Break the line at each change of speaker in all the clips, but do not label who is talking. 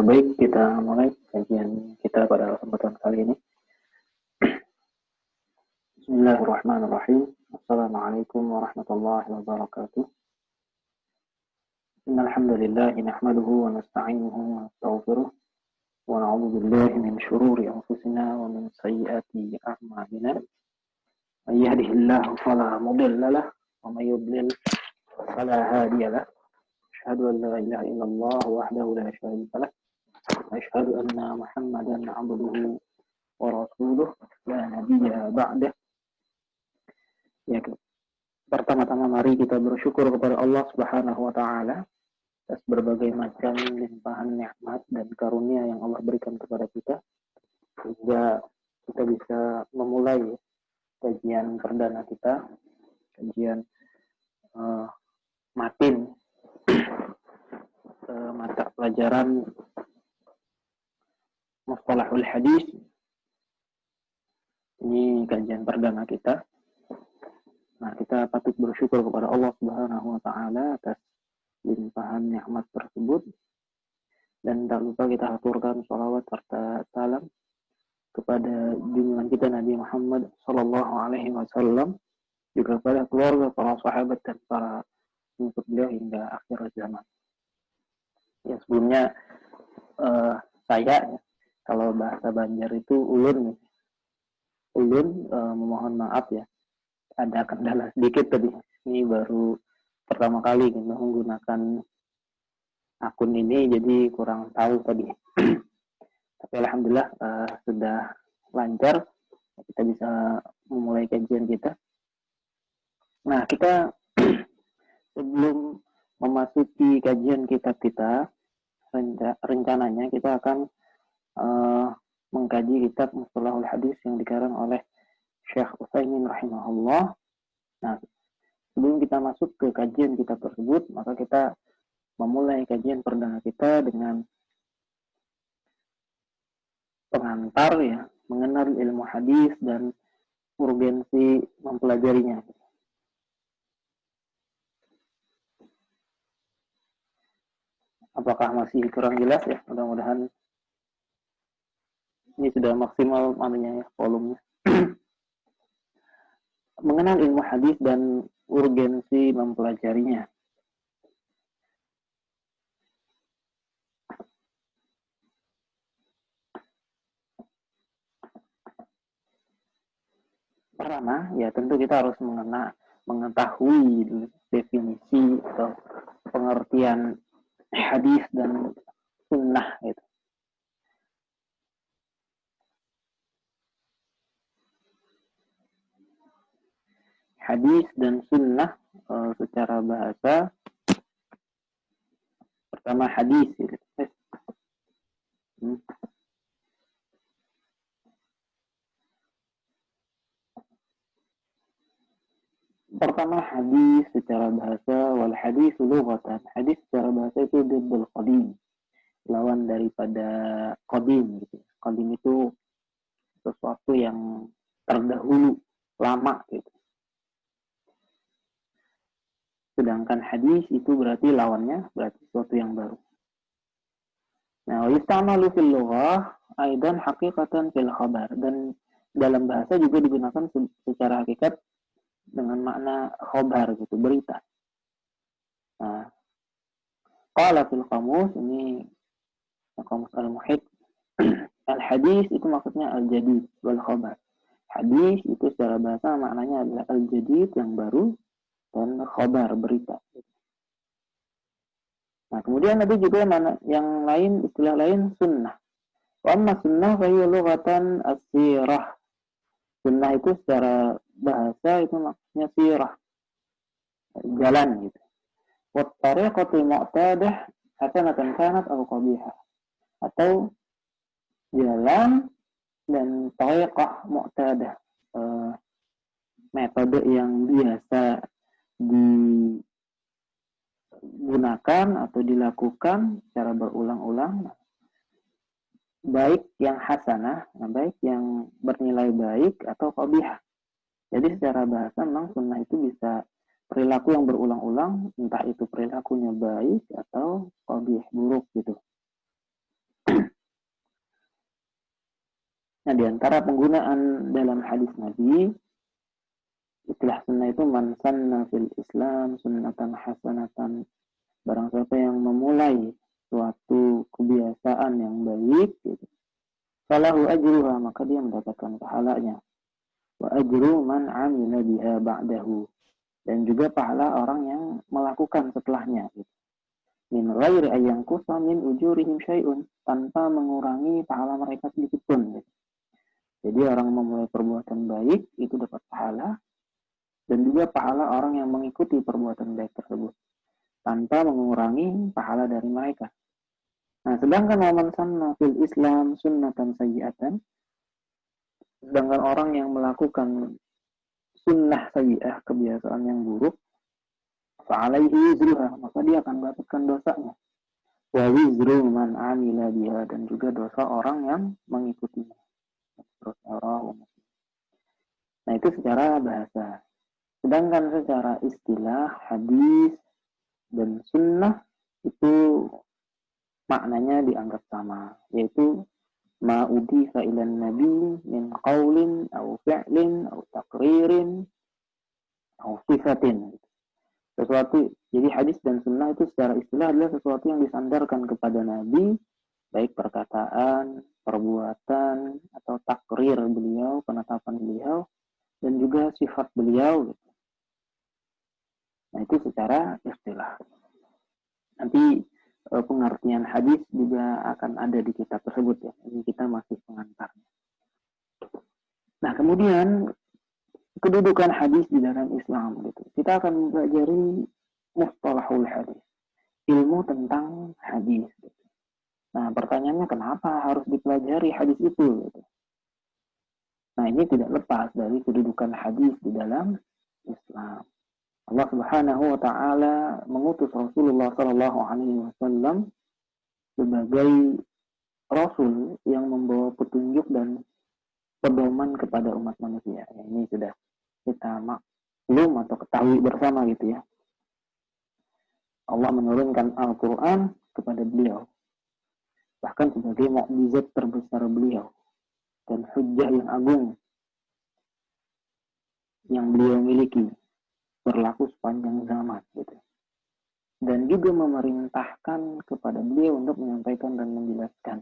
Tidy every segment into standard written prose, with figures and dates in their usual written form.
Baik, kita mulai kajian kita pada kesempatan kali ini. Bismillahirrahmanirrahim. Assalamualaikum warahmatullahi wabarakatuh. Innal hamdalillah nahmaduhu wa nasta'inuhu wa nastaghfiruh wa na'udzu billahi min shururi anfusina wa min sayyiati a'malina. May yahdihillahu fala mudilla lahu wa may yudlil fala hadiya lahu. Asyhadu an la ilaha illallah wahdahu la syarika lahu. Asyhadu anna Muhammadan 'abduhu wa rasuluh la nabiyya ba'dah. Ya, pertama-tama mari kita bersyukur kepada Allah Subhanahu wa taala atas berbagai macam limpahan nikmat dan karunia yang Allah berikan kepada kita sehingga kita bisa memulai kajian perdana kita, kajian matin mata pelajaran Mustalahul Hadis. Ini kajian perdana kita. Nah, kita patut bersyukur kepada Allah Subhanahu wa taala atas limpahan nikmat tersebut. Dan tak lupa kita aturkan sholawat serta salam kepada junjungan kita Nabi Muhammad sallallahu alaihi wasallam, juga kepada keluarga, para sahabat dan para pengikut beliau hingga akhir zaman. Ya, sebelumnya saya kalau bahasa Banjar itu ulun memohon maaf ya. Ada kendala sedikit tadi. Ini baru pertama kali kita menggunakan akun ini, jadi kurang tahu tadi. Tapi alhamdulillah sudah lancar. Kita bisa memulai kajian kita. Nah, kita sebelum memasuki kajian kitab kita, rencananya kita akan mengkaji kitab Mustalahul Hadis yang dikarang oleh Syekh Utsaimin rahimahullah. Nah, sebelum kita masuk ke kajian kitab tersebut, maka kita memulai kajian perdana kita dengan pengantar ya, mengenal ilmu hadis dan urgensi mempelajarinya. Apakah masih kurang jelas ya? Mudah-mudahan ini sudah maksimal ya, volumenya. Mengenal ilmu hadis dan urgensi mempelajarinya. Pertama, ya tentu kita harus mengetahui definisi atau pengertian hadis dan sunnah gitu. Hadis dan sunnah secara bahasa, pertama hadis gitu. Pertama hadis secara bahasa, wal hadis lughatan. Hadis secara bahasa itu diddul qadim, lawan daripada qadim gitu. Qadim itu sesuatu yang terdahulu, lama gitu. Sedangkan hadis itu berarti lawannya, berarti sesuatu yang baru. Nah, yusta'malu fil lughah aidan haqiqatan fil khabar, dan dalam bahasa juga digunakan secara hakikat dengan makna khabar gitu, berita. Nah, qala fil qamus, ini qamus al-muhit, al-hadis itu maksudnya al-jadid wal khabar. Hadis itu secara bahasa maknanya adalah al-jadid yang baru dan khabar berita. Nah, kemudian ada juga mana yang lain, istilah lain sunnah. Wa amma sunnah fa hiya lughatan as-sirah. Sunnah itu secara bahasa itu maksudnya sirah, jalan gitu. Wa tariqatul mu'tadah hasanatan kanat aw qabihah. Atau jalan dan tariqah mu'tadah, metode yang biasa gunakan atau dilakukan secara berulang-ulang, baik yang hasanah, baik yang bernilai baik atau qabihah. Jadi secara bahasa memang sunnah itu bisa perilaku yang berulang-ulang, entah itu perilakunya baik atau qabih, buruk gitu. Nah, di antara penggunaan dalam hadis Nabi, istilah sunnah itu man sanna fil Islam sunnatan hasanatan. Barang siapa yang memulai suatu kebiasaan yang baik, gitu, falahu ajruha, maka dia mendapatkan pahalanya. Wa ajru man amila biha ba'dahu, dan juga pahala orang yang melakukan setelahnya. Gitu. Min ghairi ayyanqusa min ujurihim syai'un, tanpa mengurangi pahala mereka sedikit pun. Gitu. Jadi orang memulai perbuatan baik itu dapat pahala, dan juga pahala orang yang mengikuti perbuatan baik tersebut tanpa mengurangi pahala dari mereka. Nah, sedangkan waman sanna fil Islam sunnatan sayyi'atan, sedangkan orang yang melakukan sunnah sayyi'ah, kebiasaan yang buruk, fa'alaihi wizruha, maka dia akan mendapatkan dosanya. Wa wizru man amila biha, dan juga dosa orang yang mengikutinya. Nah, itu secara bahasa. Sedangkan secara istilah, hadis dan sunnah itu maknanya dianggap sama, yaitu ma udifa ilan nabi min qaulin au fi'lin au taqririn au sifatin. Sesuatu, jadi hadis dan sunnah itu secara istilah adalah sesuatu yang disandarkan kepada Nabi, baik perkataan, perbuatan, atau takrir beliau, penetapan beliau, dan juga sifat beliau. Nah, itu secara istilah. Nanti pengertian hadis juga akan ada di kitab tersebut ya. Ini kita masih pengantarnya. Nah, kemudian kedudukan hadis di dalam Islam gitu. Kita akan mempelajari mustalahul hadis, ilmu tentang hadis. Gitu. Nah, pertanyaannya kenapa harus dipelajari hadis itu? Gitu. Nah, ini tidak lepas dari kedudukan hadis di dalam Islam. Allah Subhanahu wa taala mengutus Rasulullah sallallahu alaihi wasallam sebagai rasul yang membawa petunjuk dan pedoman kepada umat manusia. Ya, ini sudah kita maklum atau ketahui bersama gitu ya. Allah menurunkan Al-Quran kepada beliau, bahkan sebagai mukjizat terbesar beliau dan hujjah yang agung yang beliau miliki, berlaku sepanjang zaman gitu. Dan juga memerintahkan kepada beliau untuk menyampaikan dan menjelaskan.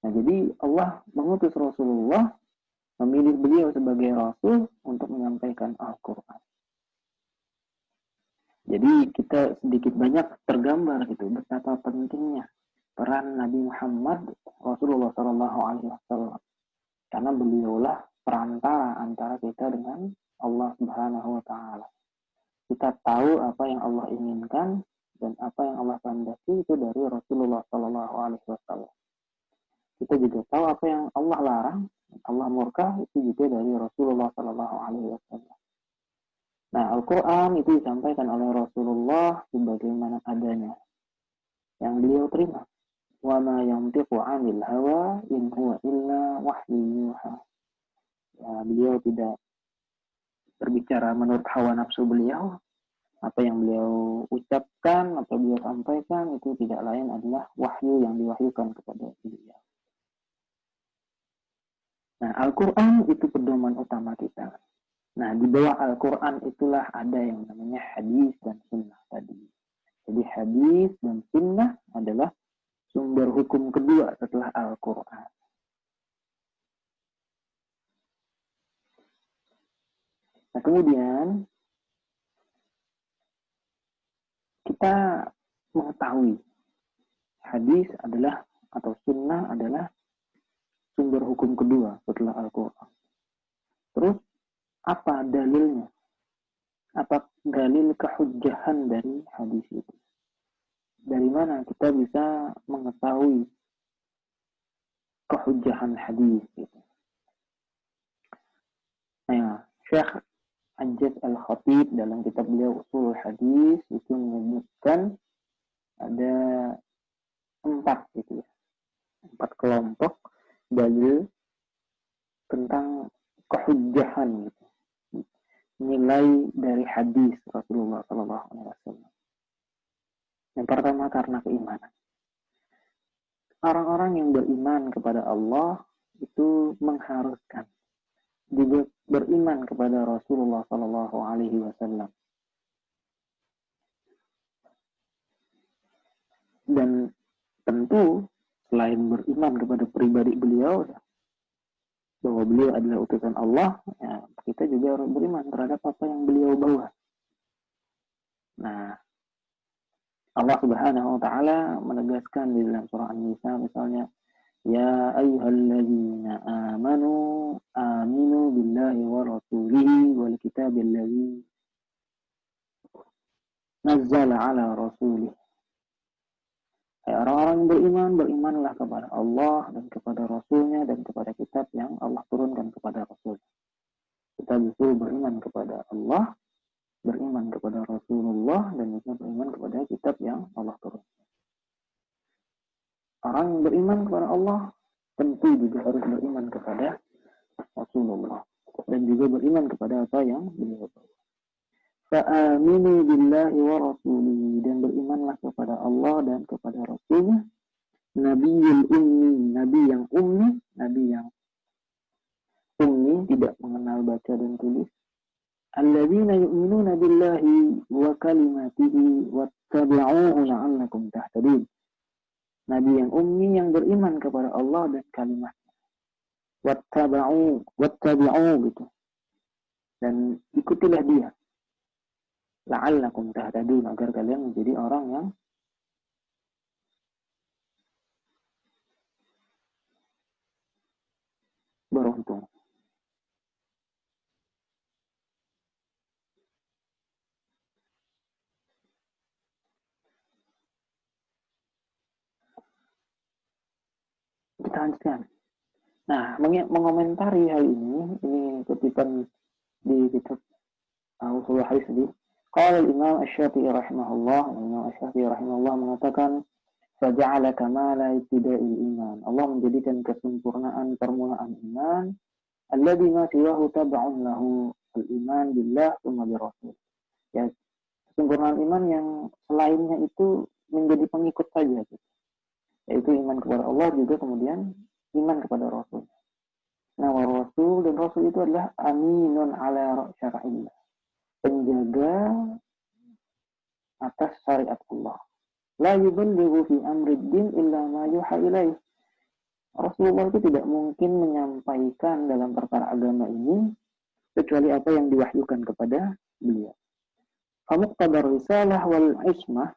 Nah, jadi Allah mengutus Rasulullah, memilih beliau sebagai rasul untuk menyampaikan Al-Quran. Jadi kita sedikit banyak tergambar gitu betapa pentingnya peran Nabi Muhammad Rasulullah Shallallahu Alaihi Wasallam, karena beliaulah perantara antara kita dengan Allah Subhanahu Wa Taala. Kita tahu apa yang Allah inginkan dan apa yang Allah kehendaki itu dari Rasulullah Shallallahu Alaihi Wasallam. Kita juga tahu apa yang Allah larang, Allah murka, itu juga dari Rasulullah Shallallahu Alaihi Wasallam. Nah, Al-Quran itu disampaikan oleh Rasulullah sebagaimana adanya, yang beliau terima. Wa ma yantiqu 'anil hawa in huwa illa wahyu yuha. Ya, beliau tidak berbicara menurut hawa nafsu beliau. Apa yang beliau ucapkan atau beliau sampaikan itu tidak lain adalah wahyu yang diwahyukan kepada beliau. Nah, Al-Quran itu pedoman utama kita. Nah, di bawah Al-Quran itulah ada yang namanya hadis dan sunnah tadi. Jadi hadis dan sunnah adalah sumber hukum kedua setelah Al-Quran. Nah, kemudian kita mengetahui hadis adalah atau sunnah adalah sumber hukum kedua setelah Al-Quran. Terus apa dalilnya? Apa dalil kehujjahan dari hadis itu? Dari mana kita bisa mengetahui kehujjahan hadis itu? Nah, Syekh Ajaz Al-Khatib dalam kitab beliau Ushul Hadis itu menyebutkan ada 4 gitu ya, 4 kelompok dalil tentang kehujjahan gitu, nilai dari hadis Rasulullah Sallallahu Alaihi Wasallam. Yang pertama karena keimanan. Orang-orang yang beriman kepada Allah itu mengharuskan juga beriman kepada Rasulullah Sallallahu Alaihi Wasallam. Dan tentu selain beriman kepada pribadi beliau bahwa beliau adalah utusan Allah, ya, kita juga harus beriman terhadap apa yang beliau bawa. Nah, Allah Subhanahu wa taala menegaskan di dalam surah An-Nisa misalnya, ya ayyuhalladzina aminu billahi wa rasulihi wal kitabil ladzi nazzala ala rasulih. Orang-orang yang beriman, berimanlah kepada Allah dan kepada Rasulnya dan kepada kitab yang Allah turunkan kepada Rasul. Kita disuruh beriman kepada Allah, beriman kepada Rasulullah, dan juga beriman kepada kitab yang Allah turunkan. Orang yang beriman kepada Allah tentu juga harus beriman kepada Rasulullah dan juga beriman kepada apa yang beliau bawa. Fa'aminu billahi wa rasulihi, dan berimanlah kepada Allah dan kepada Rasulnya. Nabiyul ummi, nabi yang ummi, nabi yang ummi, tidak mengenal baca dan tulis. Alladzina yu'minuna billahi wa kalimatihi wattabi'uhu la'allakum tahtadun. Nabi yang ummi yang beriman kepada Allah dan kalimatnya. Wattabi'u gitu. Dan ikutilah dia. La'allakum tahtadun, agar kalian menjadi orang yang beruntung. Kita lanjutkan. Nah, mengomentari hal ini kutipan di kitab Ushul Hadis di Qala Imam Asy-Syafi'i rahimahullah, Imam Asy-Syafi'i rahimahullah mengatakan faja'ala kamala ibtida'il iman. Allah menjadikan kesempurnaan permulaan iman alladzi ma siwahu tab'un lahu al-iman billah tsumma bi rasul. Ya, kesempurnaan iman yang selainnya itu menjadi pengikut saja gitu. Yaitu iman kepada Allah juga kemudian iman kepada Rasul. Nah, Rasul dan Rasul itu adalah aminun ala syara'illah, penjaga atas syariat Allah. La yuballighu fi amri din illa ma yuha ilaih. Rasulullah itu tidak mungkin menyampaikan dalam perkara agama ini kecuali apa yang diwahyukan kepada beliau. Famuqtadar risalah wal ismah,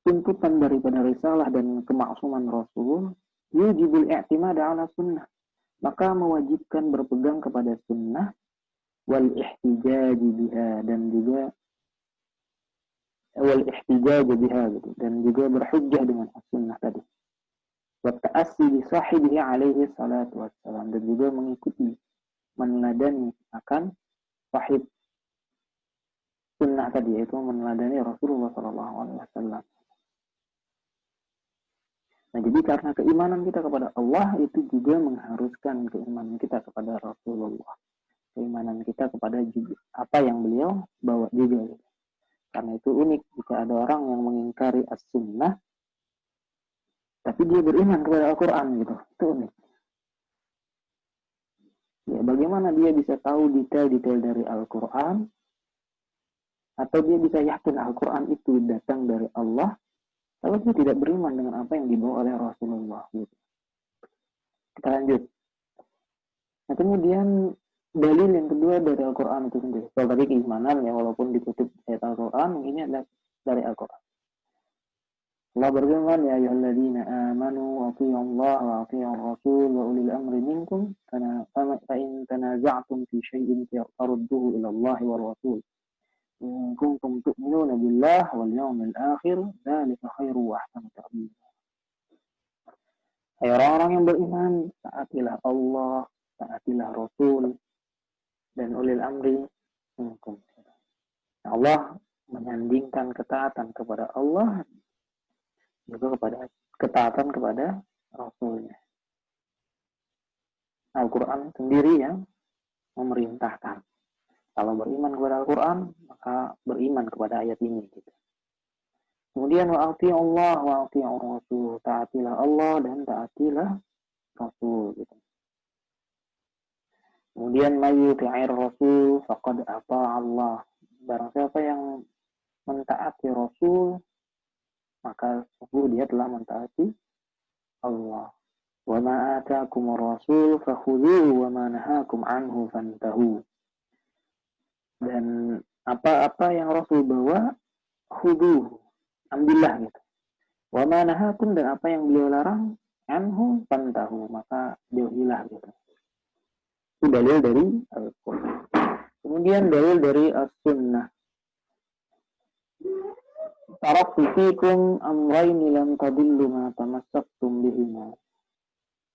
tuntutan daripada risalah dan kemaksuman Rasul, yujibul i'timad ala sunnah, maka mewajibkan berpegang kepada sunnah, wal ihtijaj biha, dan juga wal ihtijaj biha gitu, dan juga berhujjah dengan as-sunnah tadi. Wa ta'assi bi sahibihi alaihi salatu wassalam, dan juga mengikuti, meneladani akan sahib sunnah tadi, yaitu meneladani Rasulullah sallallahu alaihi wasallam. Nah, jadi karena keimanan kita kepada Allah itu juga mengharuskan keimanan kita kepada Rasulullah. Keimanan kita kepada juga apa yang beliau bawa juga. Karena itu unik jika ada orang yang mengingkari as-sunnah tapi dia beriman kepada Al-Quran gitu. Itu unik. Ya, bagaimana dia bisa tahu detail-detail dari Al-Quran, atau dia bisa yakin Al-Quran itu datang dari Allah, kalau dia tidak beriman dengan apa yang dibawa oleh Rasulullah gitu. Kita lanjut. Nah, kemudian dalil yang kedua dari Al-Quran itu sendiri. Kalau tadi keimanan ya, walaupun dikutip ayat Al-Quran, ini adalah dari Al-Quran. Allah berfirman, ya ayyuhalladzina amanu wa athi'ullaha wa athi'ur rasul wa ulil amri minkum fa in tanaza'tum fi syai'in farudduhu ila Allah wal rasul. In kuntum tu'minuna billah wal yawmil akhir, dzalika khairu wa ahsanu ta'wila. Hai orang-orang yang beriman, taatilah Allah, taatilah Rasul. dan ulil amri minkum. Allah menyandingkan ketaatan kepada Allah juga kepada ketaatan kepada Rasulnya. Al-Quran sendiri yang memerintahkan. Kalau beriman kepada Al-Quran, maka beriman kepada ayat ini. Gitu. Kemudian wa'ati Allah wa'ati Rasul, taatilah Allah dan taatilah Rasul. Gitu. Kemudian mayyuti'ir Rasul faqad ata Allah. Barang siapa yang mentaati Rasul, maka sungguh dia telah mentaati Allah. Wa ma ataakumur rasul fakhudhuhu wa ma nahakum anhu fantahu. Dan apa-apa yang Rasul bawa, khudhuhu, ambillah gitu. Wa ma nahakum, dan apa yang beliau larang, anhu fantahu, maka jauhilah gitu. Itu dalil dari Al-Quran. Kemudian dalil dari As-Sunnah. Taraktu fikum amrayni lam tadillu ma tamassaktum bihima.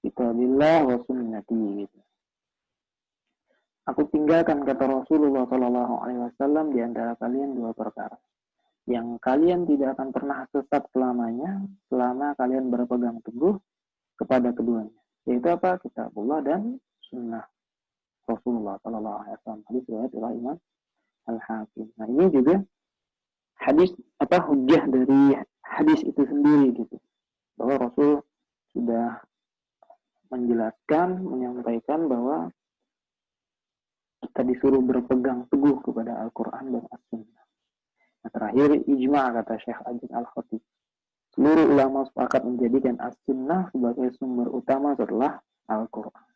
Kitabillah wa sunnati. Gitu. Aku tinggalkan, kata Rasulullah SAW, di antara kalian dua perkara yang kalian tidak akan pernah sesat selamanya selama kalian berpegang teguh kepada keduanya. Yaitu apa? Kitabullah dan sunnah Rasulullah SAW. Hadis riwayat oleh Imam Al-Hakim. Nah ini juga hadis hujjah dari hadis itu sendiri gitu. Bahwa Rasul sudah menjelaskan, menyampaikan bahwa kita disuruh berpegang teguh kepada Al-Quran dan As-Sunnah. Nah, terakhir, ijma' kata Syekh Ajin Al-Khatib. Seluruh ulama sepakat menjadikan As-Sunnah sebagai sumber utama setelah Al-Quran.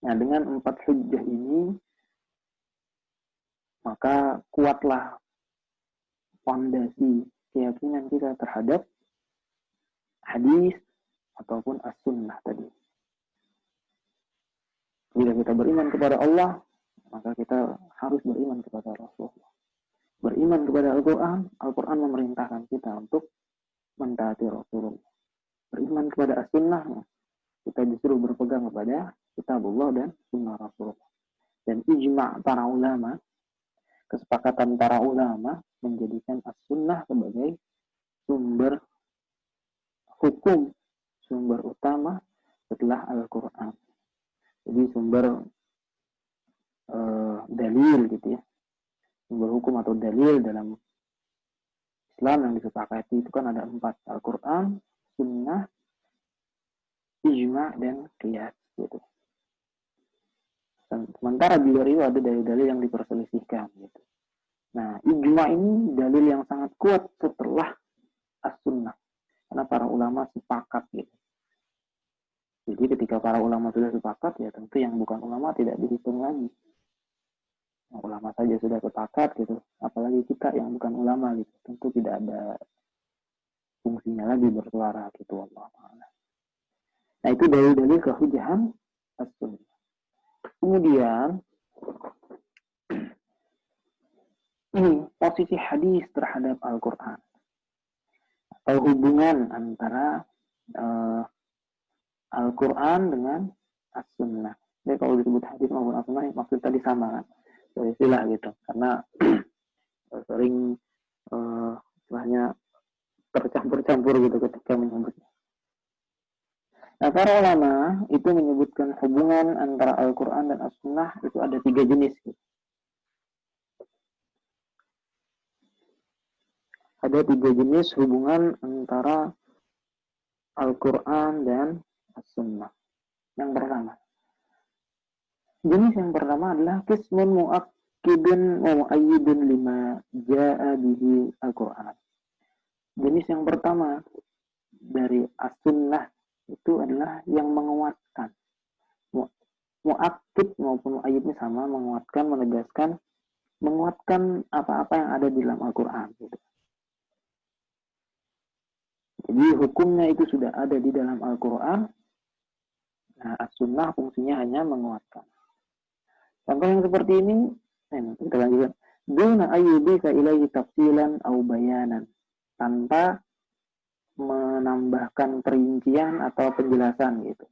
Nah, dengan 4 hujjah ini, maka kuatlah fondasi keyakinan kita terhadap hadis ataupun As-Sunnah tadi. Bila kita beriman kepada Allah, maka kita harus beriman kepada Rasulullah. Beriman kepada Al-Quran, Al-Quran memerintahkan kita untuk mentaati Rasulullah. Beriman kepada As-Sunnah, kita disuruh berpegang kepada Kitabullah dan Sunnah Rasulullah. Dan ijma' para ulama, kesepakatan para ulama menjadikan As-Sunnah sebagai sumber hukum, sumber utama setelah Al-Quran. Jadi sumber dalil gitu ya, sumber hukum atau dalil dalam Islam yang disepakati itu kan ada 4, Al-Quran, Sunnah, Ijma' dan Qiyas gitu. Dan sementara di luar itu ada dalil-dalil yang diperselisihkan gitu. Nah, Ijma' ini dalil yang sangat kuat setelah As-Sunnah, karena para ulama sepakat gitu. Jadi ketika para ulama sudah sepakat, ya tentu yang bukan ulama tidak dihitung lagi. Ulama saja sudah sepakat gitu, apalagi kita yang bukan ulama gitu, tentu tidak ada fungsinya lagi bersuara gitu. Allah. Nah itu dalil-dalil kehujahan As-Sunnah. Kemudian ini posisi hadis terhadap Al-Quran atau hubungan antara Al-Quran dengan As-Sunnah. Jadi kalau disebut hadis maupun As-Sunnah, maksud tadi sama kan? Istilah gitu, karena sering istilahnya tercampur-campur gitu ketika menyebutnya. Nah, para ulama itu menyebutkan hubungan antara Al-Quran dan As-Sunnah itu ada 3 jenis. Gitu. Ada 3 jenis hubungan antara Al-Quran dan As-Sunnah. Yang pertama, jenis yang pertama adalah qismun mu'akkidun wa mu'ayyidun lima ja'a bihi Al-Quran. Jenis yang pertama dari As-Sunnah itu adalah yang menguatkan. Mu'akkid maupun mu'ayyidnya sama, menguatkan, menegaskan, menguatkan apa-apa yang ada di dalam Al-Quran. Gitu. Jadi hukumnya itu sudah ada di dalam Al-Quran. Nah, As-Sunnah fungsinya hanya menguatkan. Contoh yang seperti ini, kita lanjutkan. Duna ayyubika ilaihi tafsilan au bayanan. Tanpa menambahkan perincian atau penjelasan gitu.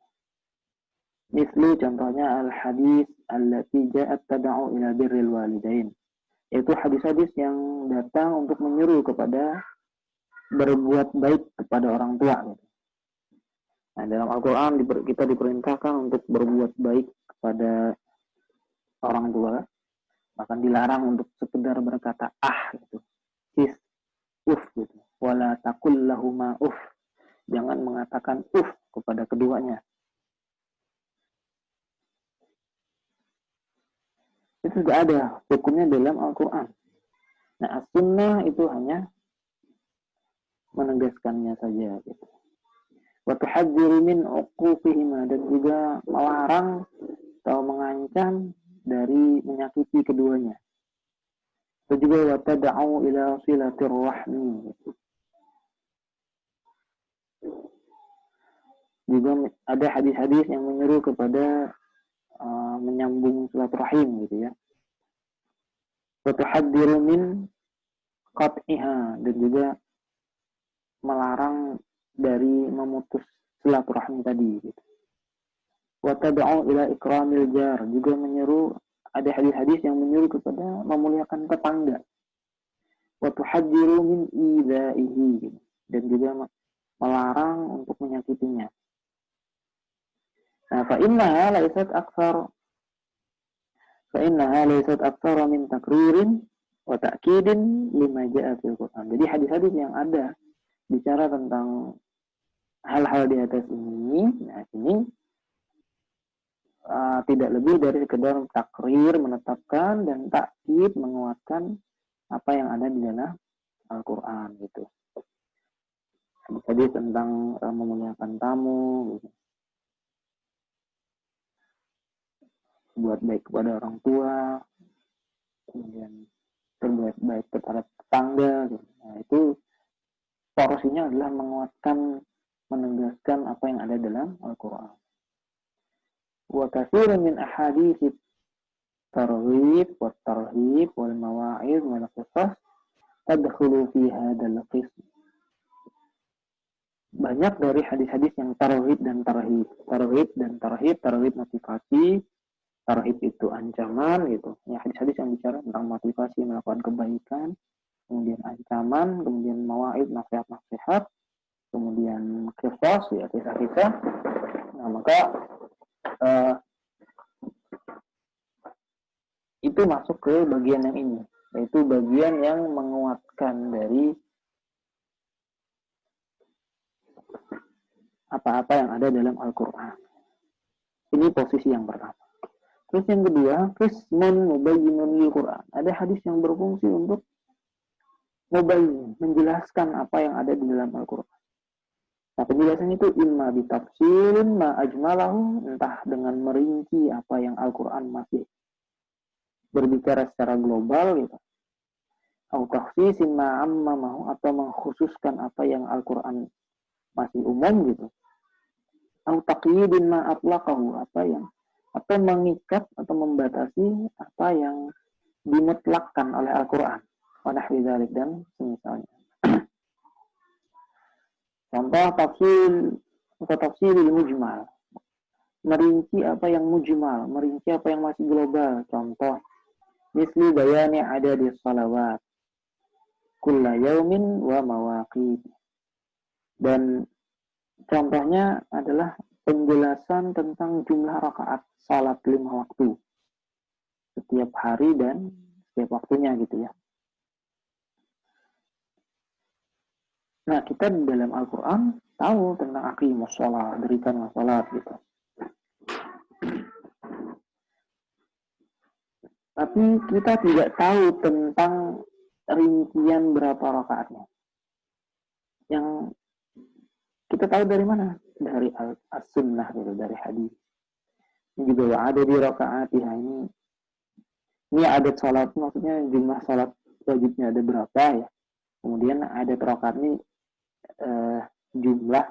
Mislu contohnya al-hadis allati ja'at tad'u ila birril walidain. Yaitu hadis-hadis yang datang untuk menyuruh kepada berbuat baik kepada orang tua. Nah, dalam Al-Quran kita diperintahkan untuk berbuat baik kepada orang tua, bahkan dilarang untuk sekedar berkata gitu, sis, gitu, wala takul lahuma jangan mengatakan kepada keduanya. Itu tidak ada hukumnya dalam Al-Quran. Nah, as-sunnah itu hanya menegaskannya saja gitu. Wa tuhadziru min uquqihima, dan juga melarang atau mengancam dari menyakiti keduanya. Itu juga wa tad'u ila silatir rahmi gitu. Juga ada hadis-hadis yang menyuruh kepada menyambung silaturahim gitu ya. Wa tuhadziru min qat'iha, dan juga melarang dari memutus silaturahmi tadi gitu. Wa tad'u ila ikramil jar, juga menyeru, ada hadis-hadis yang menyuruh kepada memuliakan tetangga. Wa tuhadziru min idzaihi, gitu. Dan juga melarang untuk menyakitinya. Nah, fa innaha laysat aktsar min takririn wa ta'kidin lima ja'a fil Qur'an. Jadi hadis-hadis yang ada bicara tentang hal-hal di atas ini, nah ini tidak lebih dari sekedar takrir, menetapkan, dan takkid, menguatkan apa yang ada di dalam Al-Quran gitu. Hadis tentang memuliakan tamu gitu. Buat baik kepada orang tua, kemudian berbuat baik kepada tetangga gitu. Nah, itu porsinya adalah menguatkan, menegaskan apa yang ada dalam Al-Quran. Wa katsirun min ahadits targhib wa tarhib wal mawa'id wal qisas tadkhulu fi hadzal qism. Banyak dari hadis-hadis yang targhib dan tarhib. Targhib motivasi, tarhib itu ancaman gitu. Ya, hadis-hadis yang bicara tentang motivasi melakukan kebaikan, kemudian ancaman, kemudian mawa'id, nasihat-nasihat, kemudian qisas, ya kisah-kisah. Nah, maka itu masuk ke bagian yang ini, yaitu bagian yang menguatkan dari apa-apa yang ada dalam Al-Quran. Ini posisi yang pertama. Terus yang kedua, qismun mubayyinun lil Quran. Ada hadis yang berfungsi untuk mubayyin, menjelaskan apa yang ada di dalam Al-Quran. Nah, penjelasan itu imma bitafsilin ma ajmalahu, entah dengan merinci apa yang Al-Quran masih berbicara secara global gitu. Atau takhsisin ma ammamahu, atau mengkhususkan apa yang Al-Quran masih umum gitu. Atau taqyidin ma atlaqahu, atau mengikat atau membatasi apa yang dimutlakkan oleh Al-Quran. Wa nahwi dzalik, dan semisalnya. Contoh tafsirul mujmal, merinci apa yang mujmal, merinci apa yang masih global. Contoh, misli bayani adadi salawat kulla yaumin wa mawaqit. Dan contohnya adalah penjelasan tentang jumlah rakaat salat 5 waktu setiap hari dan setiap waktunya gitu ya. Nah, kita di dalam Al-Quran tahu tentang aqimus shalah, dirikanlah salat gitu. Tapi kita tidak tahu tentang rincian berapa rakaatnya. Yang kita tahu dari mana? Dari as-sunnah gitu, dari hadis. Ini juga ada di rakaatnya ini adat salat, maksudnya jumlah salat wajibnya ada berapa ya. Kemudian adat rakaat ini jumlah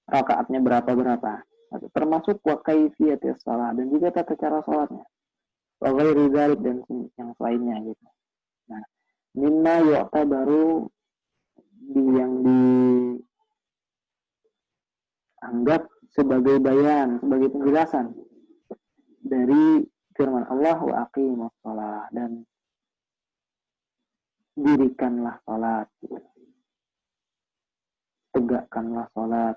rakaatnya berapa. Termasuk wa kaifiyatis shalah, dan juga tata cara salatnya. Wa ghairi dzalik, dan yang lainnya gitu. Nah, mimma yu'tabaru yang dianggap sebagai bayan, sebagai penjelasan dari firman Allah wa aqimus shalah, dan dirikanlah salat, tegakkanlah salat.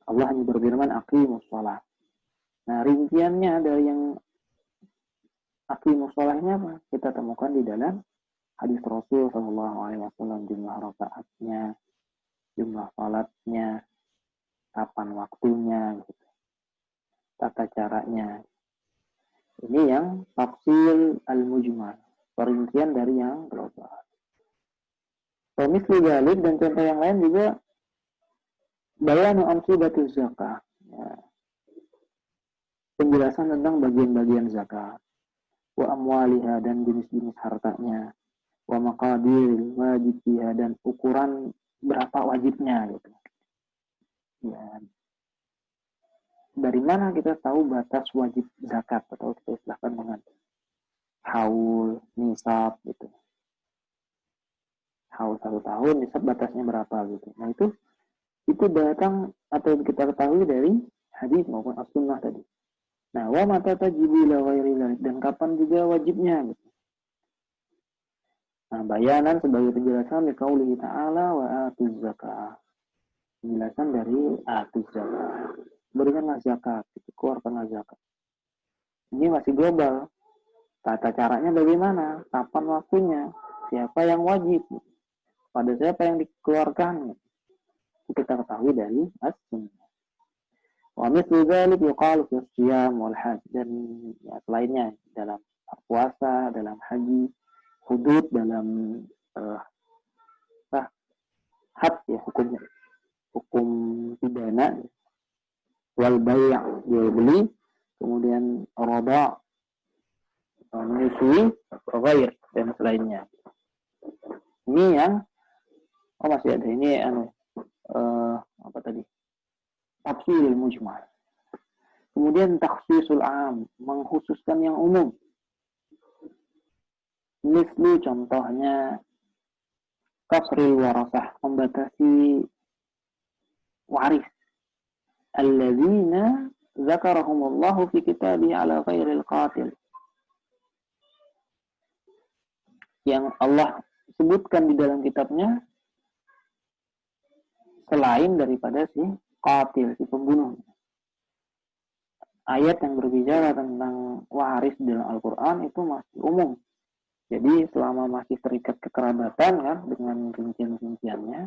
Allah hanya berfirman aqimus shalah. Nah, rinciannya dari yang aqimus shalahnya apa? Kita temukan di dalam hadis Rasul sallallahu alaihi wasallam, jumlah rakaatnya, jumlah salatnya, kapan waktunya, gitu, tata caranya. Ini yang tafsil al-mujmal, perincian dari yang global. Misli dzalik, dan contoh yang lain juga bayanu amsibatuz zakah. Ya. Penjelasan tentang bagian-bagian zakat, wa amwaliha, dan jenis-jenis hartanya, wa maqadiril wajib fiha, dan ukuran berapa wajibnya gitu. Ya. Dari mana kita tahu batas wajib zakat, atau kita istilahkan dengan haul, nisab gitu. Haul 1 tahun, nisab batasnya berapa gitu. Nah itu datang atau kita ketahui dari hadis maupun as-sunnah tadi. Nah, wa mata tajibu ila ghairi dzalik, dan kapan juga wajibnya gitu. Nah, bayanan sebagai penjelasan di qauli ta'ala wa atuz zakah. Penjelasan dari atuz zakah. Berikanlah zakat, keluarkanlah zakat. Ini masih global. Tata caranya bagaimana? Kapan waktunya? Siapa yang wajib? Pada siapa yang dikeluarkan? Itu kita ketahui dari as-sunnah. Wa mithlu dzalik yuqalu fi shiyam wal hajj, dan ya, selainnya dalam puasa, dalam haji, hudud, dalam had ya, hukum pidana, wal bai', jual beli, kemudian roda, menyusui, ghair, dan selainnya. Ini yang masih ada ini apa tadi? Tafsil mujmal. Kemudian takhsisul am, mengkhususkan yang umum. Mislu, contohnya kasril warasah, membatasi waris. Alladzina zakarahumullahu fi kitabihi ala ghairil qatil, yang Allah sebutkan di dalam kitabnya selain daripada si qatil, si pembunuh. Ayat yang berbicara tentang waris dalam Al-Quran itu masih umum. Jadi selama masih terikat kekerabatan kan, dengan rincian-rinciannya,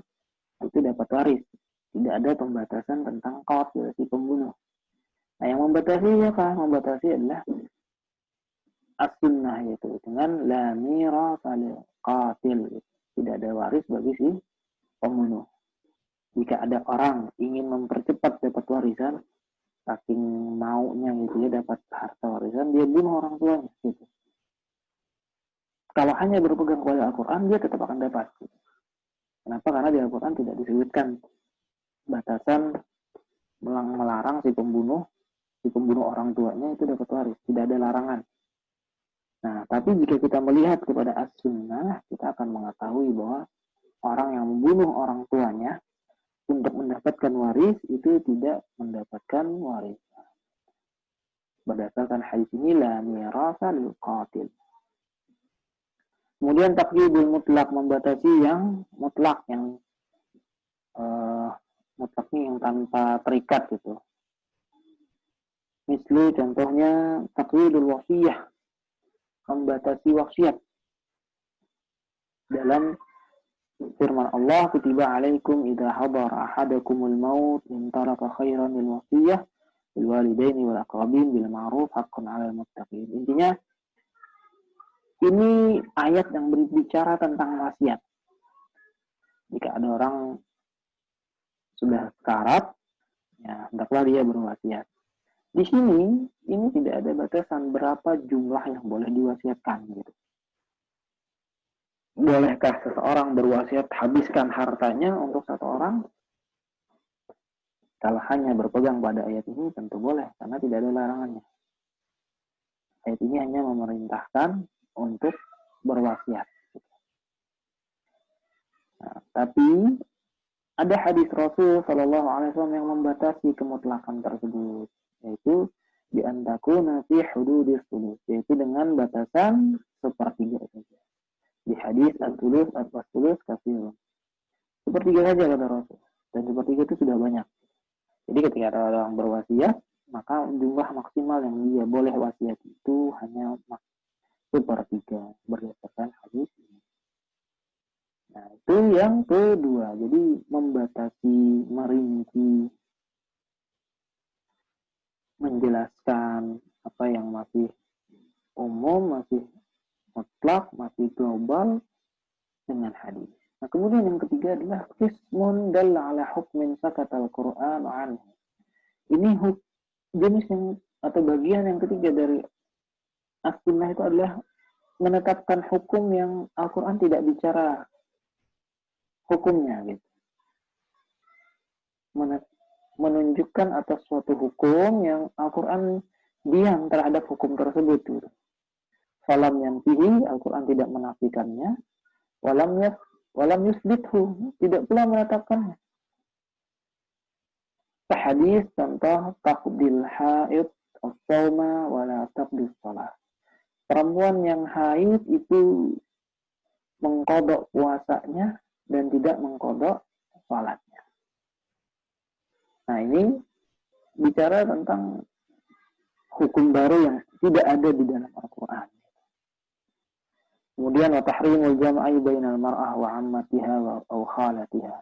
itu dapat waris. Tidak ada pembatasan tentang qatil, si pembunuh. Nah, yang membatasi apa? Membatasi adalah as-sunnah, yaitu dengan la mirasa lil qatil. Tidak ada waris bagi si pembunuh. Jika ada orang ingin mempercepat dapat warisan, saking maunya gitu ya dapat harta warisan, dia bunuh orang tuanya gitu. Kalau hanya berpegang kepada Al-Quran, dia tetap akan dapat. Kenapa? Karena di Al-Quran tidak disebutkan batasan melarang si pembunuh orang tuanya itu dapat waris. Tidak ada larangan. Nah, tapi jika kita melihat kepada as-sunnah, kita akan mengetahui bahwa orang yang membunuh orang tuanya untuk mendapatkan waris itu tidak mendapatkan waris. Berdasarkan hadis ini, la mirasa lil qatil. Kemudian taqyidul mutlak, membatasi yang mutlak, yang mutlaknya yang tanpa terikat gitu. Mislu, contohnya taqyidul wasiyah, membatasi wasiat. Dalam firman Allah, kutiba alaikum idza hadara ahadakumul maut in taraka khairan lil wasiyah lil walidaini wal aqrabin bil ma'ruf haqqan 'alal muttaqin. Intinya ini ayat yang berbicara tentang wasiat. Jika ada orang sudah sekarat, ya hendaklah dia berwasiat. Di sini ini tidak ada batasan berapa jumlah yang boleh diwasiatkan gitu. Bolehkah seseorang berwasiat habiskan hartanya untuk satu orang? Kalau hanya berpegang pada ayat ini tentu boleh, karena tidak ada larangannya. Ayat ini hanya memerintahkan untuk berwasiat. Nah, tapi ada hadis Rasul Shallallahu Alaihi Wasallam yang membatasi kemutlakan tersebut, yaitu bi an takuna fi hududis sulus, yaitu dengan batasan sepertiga saja. Di hadis al-sulus al-sulus kafir. Sepertiga saja kata Rasul. Dan sepertiga itu sudah banyak. Jadi ketika ada orang berwasiat, maka jumlah maksimal yang dia boleh wasiat itu hanya sepertiga berdasarkan hadis ini. Nah, itu yang kedua. Jadi membatasi, merinci, menjelaskan apa yang masih umum, masih mutlak, masih global dengan hadis. Nah, kemudian yang ketiga adalah qismun dalla ala hukmin sakatal Qur'an anhu. Ini jenis yang atau bagian yang ketiga dari as-sunnah itu adalah menetapkan hukum yang Al-Qur'an tidak bicara hukumnya gitu. Menunjukkan atas suatu hukum yang Al-Quran diam terhadap hukum tersebut. Falam yanfihi, Al-Quran tidak menafikannya. Walam yusbithu, tidak pula menetapkannya. Hadis contoh taqdil haid as-sawma wala taqdis salat. Perempuan yang haid itu mengkodok puasanya dan tidak mengkodok salatnya. Nah, ini bicara tentang hukum baru yang tidak ada di dalam Al-Quran. Kemudian wa tahrimul jam'i bainal mar'ah wa 'ammatiha wa khalatiha.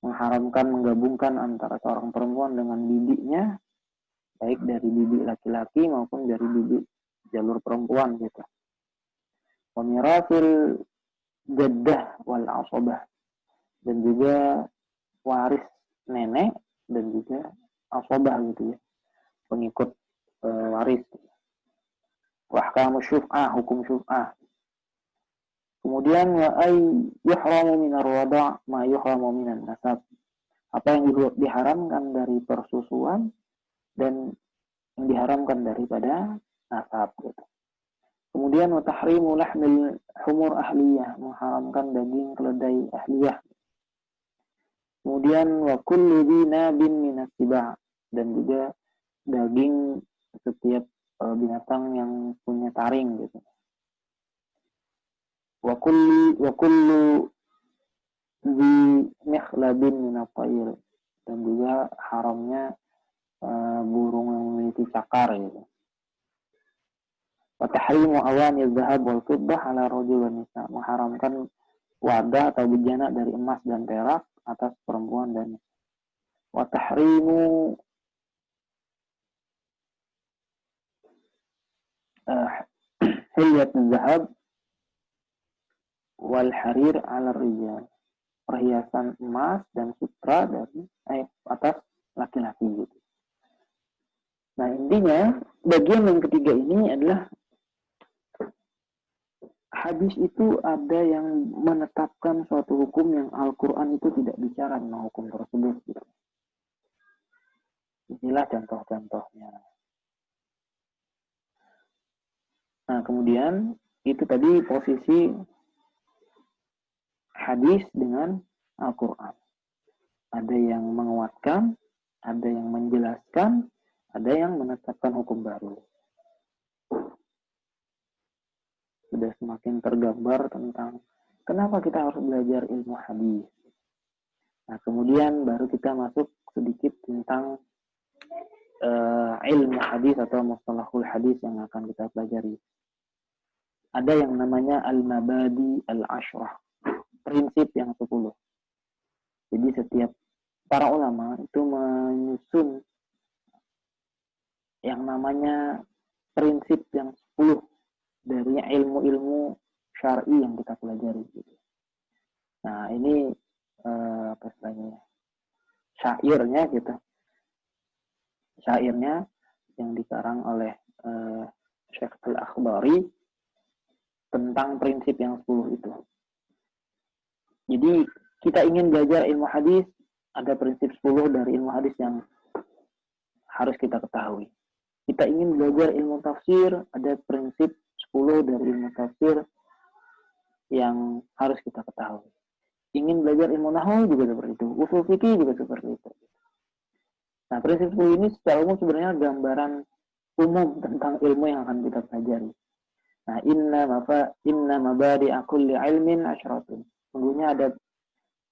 Mengharamkan menggabungkan antara seorang perempuan dengan bibiknya, baik dari bibi laki-laki maupun dari bibi jalur perempuan gitu. Wa mirasil jaddah wal 'asabah, dan juga waris nenek dan juga asabah gitu ya, pengikut waris. Wahkamu syuf'ah, hukum syuf'ah. Kemudian wa ay yuhramu minar wada' ma yuhramu minan nasab. Apa yang diharamkan dari persusuan dan yang diharamkan daripada nasab gitu. Kemudian wa tahrimu lahmil humur ahliyah, mengharamkan daging keledai ahliyah. Kemudian wa kullu dhinabin minas siba', dan juga daging setiap binatang yang punya taring gitu. Wa kullu dhi mikhlabin minat tayr, dan juga haramnya burung yang memiliki cakar gitu. Wa tahrimu awani dzahab wal fiddah ala rajul wan nisa, mengharamkan wadah atau bejana dari emas dan perak atas perempuan dan wa tahrimu hilyat zahab wal harir ala rijal, perhiasan emas dan sutra dari atas laki-laki gitu. Nah, intinya bagian yang ketiga ini adalah hadis itu ada yang menetapkan suatu hukum yang Al-Quran itu tidak bicara tentang hukum tersebut. Gitu. Inilah contoh-contohnya. Nah, kemudian itu tadi posisi hadis dengan Al-Quran. Ada yang menguatkan, ada yang menjelaskan, ada yang menetapkan hukum baru. Sudah semakin tergambar tentang kenapa kita harus belajar ilmu hadis. Nah, kemudian baru kita masuk sedikit tentang ilmu hadis atau mustalahul hadis yang akan kita pelajari. Ada yang namanya al-mabadi al-ashrah, prinsip yang 10. Jadi setiap para ulama itu menyusun yang namanya prinsip yang 10 dari ilmu-ilmu syar'i yang kita pelajari gitu. Nah, ini apa istilahnya? Syairnya gitu. Syairnya yang dikarang oleh Syekh Al-Akhbari tentang prinsip yang 10 itu. Jadi kita ingin belajar ilmu hadis, ada prinsip 10 dari ilmu hadis yang harus kita ketahui. Kita ingin belajar ilmu tafsir, ada prinsip 10 dari ilmu tafsir yang harus kita ketahui. Ingin belajar ilmu nahwu juga seperti itu, usul fikih juga seperti itu. Nah, prinsip 10 ini secara umum sebenarnya gambaran umum tentang ilmu yang akan kita pelajari. Nah, inna mabadi'a kulli ilmin asyaratun. Sungguhnya ada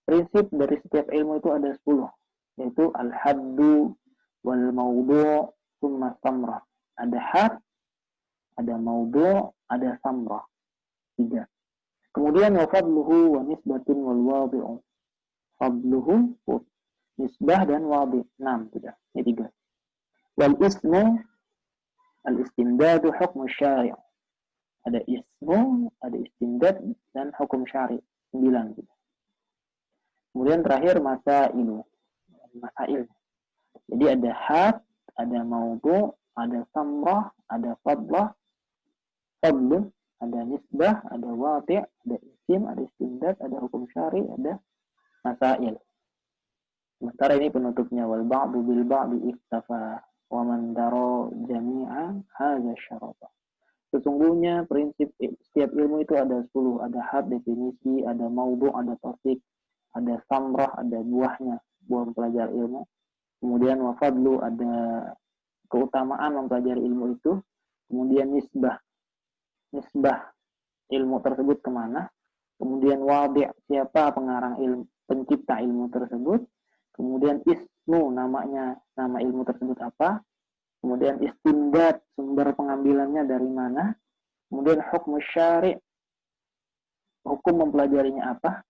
prinsip dari setiap ilmu itu ada 10, yaitu al-haddu wal mawdu' summa samrah. Ada had, ada mawdu', ada samrah. 3. Kemudian wa fadluhu wa nisbatun wal wadi'u. Fadluhu, nisbah dan wadi'. 6 sudah. Ini 3. Wal ismu al-istimdadu hukmu syari'. Ada ismu, ada istimdad dan hukum syari'. 9 sudah. Kemudian terakhir masail. Jadi ada had, ada mawdu', ada samrah, ada fadlu, ada nisbah, ada wadi', ada isim, ada istimdad, ada hukum syari', ada masail. Sementara ini penutupnya wal ba'du bil ba'di iktafa wa man dara jami'a hadza syarata. Sesungguhnya prinsip setiap ilmu itu ada 10, ada had definisi, ada mawdu', ada tafsir, ada samrah, ada buahnya, buah mempelajari ilmu. Kemudian wafadlu, ada keutamaan mempelajari ilmu itu. Kemudian nisbah ilmu tersebut kemana. Kemudian wadi', siapa pengarang ilmu, pencipta ilmu tersebut. Kemudian ismu, nama ilmu tersebut apa. Kemudian istimdad, sumber pengambilannya dari mana. Kemudian hukmu syari', hukum mempelajarinya apa.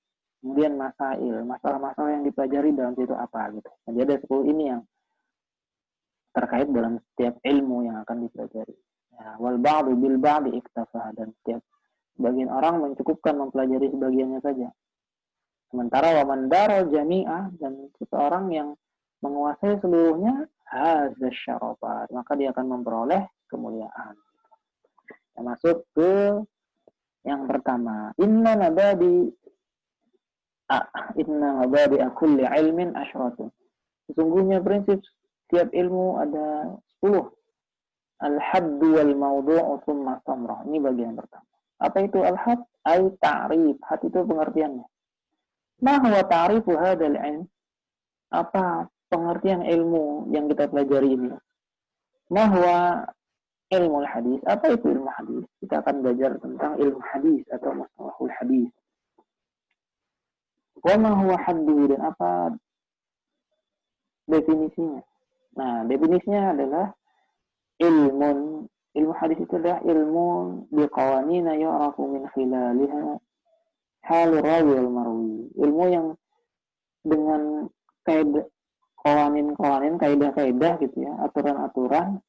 Kemudian masalah-masalah yang dipelajari dalam situ apa gitu. Jadi ada 10 ini yang terkait dalam setiap ilmu yang akan dipelajari. Ya, wal ba'du bil ba'di iktafa, dan setiap sebagian orang mencukupkan mempelajari sebagiannya saja. Sementara wa man dara jami'ah, dan seseorang yang menguasai seluruhnya, hadza syarafat, maka dia akan memperoleh kemuliaan. Kita masuk ke yang pertama. Inna mabadi'a kulli ilmin asyaratun. Sesungguhnya prinsip setiap ilmu ada 10. Al-haddu wal mawdu'u thumma samrah. Ini bagian pertama. Apa itu al-hadd? Ay ta'rif. Had itu pengertiannya. Ma huwa ta'rifu hadzal ilm? Apa pengertian ilmu yang kita pelajari ini? Ma huwa ilmu hadis? Apa itu ilmu hadis? Kita akan belajar tentang ilmu hadis atau mustalahul hadis. Wa ma huwa haddu, dan apa definisinya? Nah, definisinya adalah ilmu hadis itu adalah ilmu biqawanina yu'rafu min khilaliha halur rawi wal marwi. Ilmu yang dengan kaidah-kaidah gitu ya, aturan-aturan,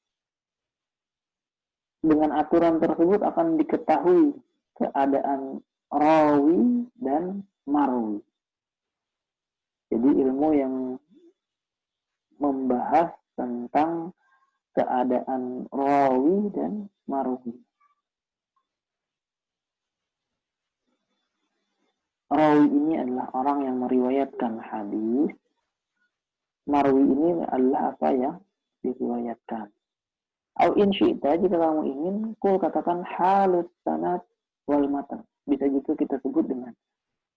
dengan aturan tersebut akan diketahui keadaan rawi dan marwi. Jadi ilmu yang membahas tentang keadaan rawi dan marwi. Rawi ini adalah orang yang meriwayatkan hadis. Marwi ini adalah apa yang diriwayatkan. Au in syi'ta, jika kamu ingin, kul katakan halus sanad wal matan. Bisa juga kita sebut dengan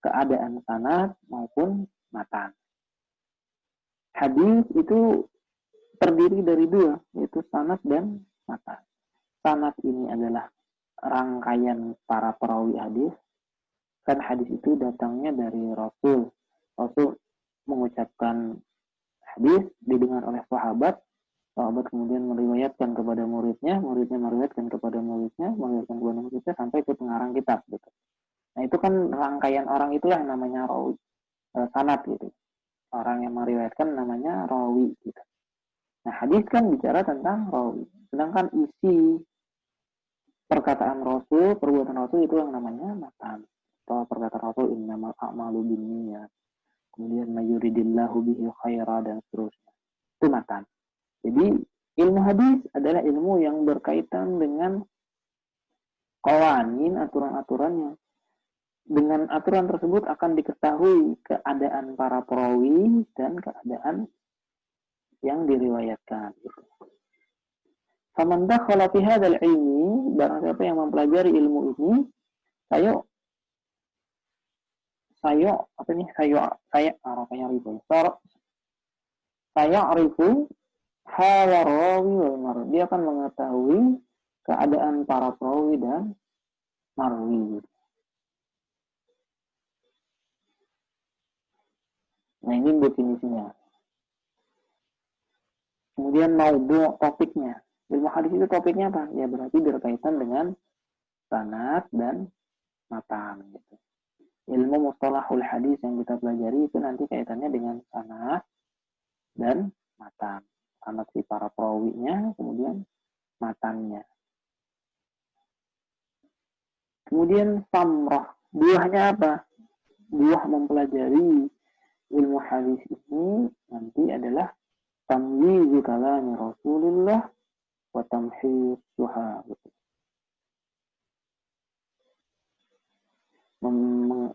keadaan sanad maupun matan. Hadis itu terdiri dari 2, yaitu sanad dan matan. Sanad ini adalah rangkaian para perawi hadis. Kan hadis itu datangnya dari Rasul. Rasul mengucapkan hadis, didengar oleh sahabat kemudian meriwayatkan kepada muridnya meriwayatkan kepada muridnya, sampai ke pengarang kitab gitu. Nah, itu kan rangkaian orang, itulah yang namanya rawi, sanad gitu. Orang yang meriwayatkan namanya rawi gitu. Nah, hadis kan bicara tentang rawi. Sedangkan isi perkataan Rasul, perbuatan Rasul, itu yang namanya matan. Atau perkataan Rasul, innamal a'malu binniyat. Kemudian mayuridillahu bihi khaira, dan seterusnya. Itu matan. Jadi ilmu hadis adalah ilmu yang berkaitan dengan qawanin, aturan-aturannya. Dengan aturan tersebut akan diketahui keadaan para perawi dan keadaan yang diriwayatkan. Faman dakhala fi hadzal ilmi, barang siapa yang mempelajari ilmu ini, saya arifu Hala rawi wal marwi. Dia akan mengetahui keadaan para perawi dan marwi. Nah, ini definisinya. Kemudian maudhu topiknya. Ilmu hadis itu topiknya apa? Ya berarti berkaitan dengan sanad dan matan gitu. Ilmu mustalahul hadis yang kita pelajari itu nanti kaitannya dengan sanad dan matan. Sanad si para perawinya, kemudian matannya. Kemudian samrah. Buahnya apa? Buah mempelajari ilmu hadis ini nanti adalah tamyizu kalami Rasulullah wa tamhis suha.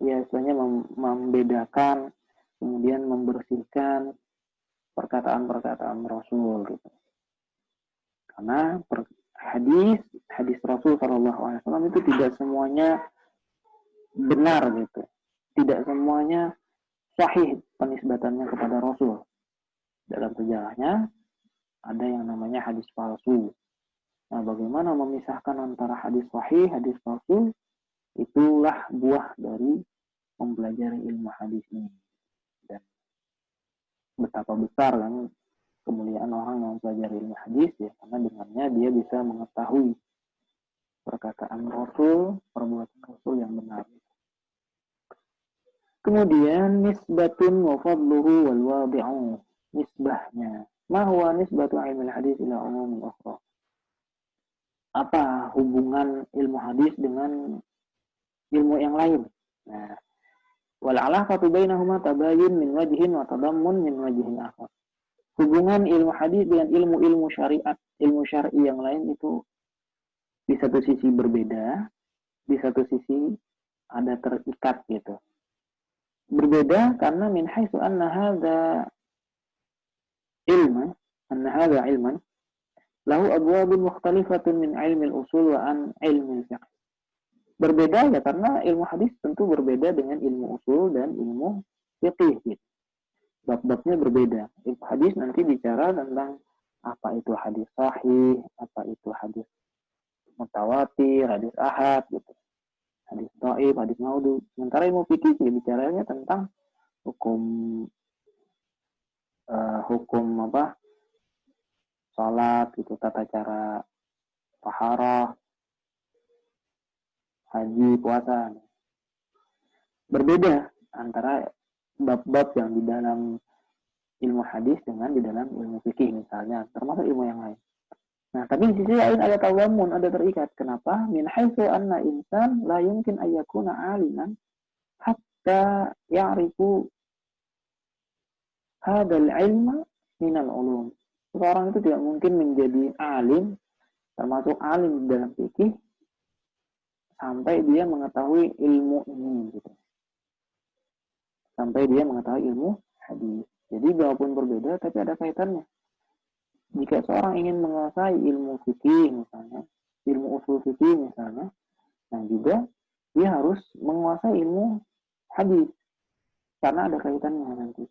Biasanya membedakan, kemudian membersihkan perkataan-perkataan Rasul gitu. Karena hadis Rasul Shallallahu Alaihi Wasallam itu tidak semuanya benar gitu, tidak semuanya sahih penisbatannya kepada Rasul. Dalam sejarahnya ada yang namanya hadis palsu. Nah, bagaimana memisahkan antara hadis sahih, hadis palsu? Itulah buah dari mempelajari ilmu hadis ini. Dan betapa besar kan kemuliaan orang yang mempelajari ilmu hadis ya, karena dengannya dia bisa mengetahui perkataan Rasul, perbuatan Rasul yang benar. Kemudian nisbatun wa fadluhu wal wadi'u. Nisbahnya. Ma huwa nisbatu ilmu hadis ila umumil ukhra. Apa hubungan ilmu hadis dengan ilmu yang lain? Nah, wal alaqatu bainahuma tabayun min wajhin wa tadammun min wajhin akhar. Hubungan ilmu hadis dengan ilmu-ilmu syariat, ilmu syar'i yang lain itu di satu sisi berbeda, di satu sisi ada terikat gitu. Berbeda karena min haitsu anna hadza ilman lahu abwabun mukhtalifatun min ilmi al-usul wa an ilmi al-fiqh. Berbeda ya karena ilmu hadis tentu berbeda dengan ilmu usul dan ilmu fiqh gitu. Bab-babnya berbeda. Ilmu hadis nanti bicara tentang apa itu hadis sahih, apa itu hadis mutawatir, hadis ahad gitu. Hadis dhaif, hadis maudhu. Sementara ilmu fikih bicaranya tentang hukum apa? Salat gitu, tata cara taharah, haji, puasa. Berbeda antara bab-bab yang di dalam ilmu hadis dengan di dalam ilmu fikih misalnya, termasuk ilmu yang lain. Nah, tapi di sisi lain ada tawamun, ada terikat. Kenapa? Min haitsu anna insan la yumkin ayyakuna aliman hatta ya'rifu hadzal ilma minal ulum. Seorang itu tidak mungkin menjadi alim, termasuk alim dalam fikih, sampai dia mengetahui ilmu ini gitu. Sampai dia mengetahui ilmu hadis. Jadi walaupun berbeda tapi ada kaitannya. Jika seorang ingin menguasai ilmu fikih misalnya, ilmu usul fikih misalnya, nah juga dia harus menguasai ilmu hadis karena ada kaitannya nanti.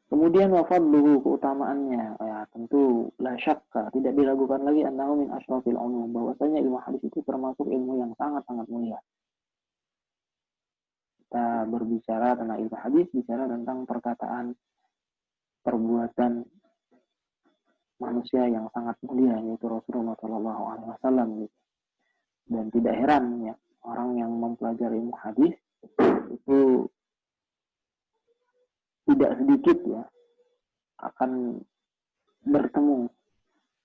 Kemudian wafadluhu, keutamaannya, ya tentu la syakka, tidak diragukan lagi annahu min asyrafil ulum, bahwasanya ilmu hadis itu termasuk ilmu yang sangat-sangat mulia. Kita berbicara tentang ilmu hadis, bicara tentang perkataan, perbuatan manusia yang sangat mulia, yaitu Rasulullah Shallallahu Alaihi Wasallam. Dan tidak heran ya, orang yang mempelajari ilmu hadis itu tidak sedikit ya akan bertemu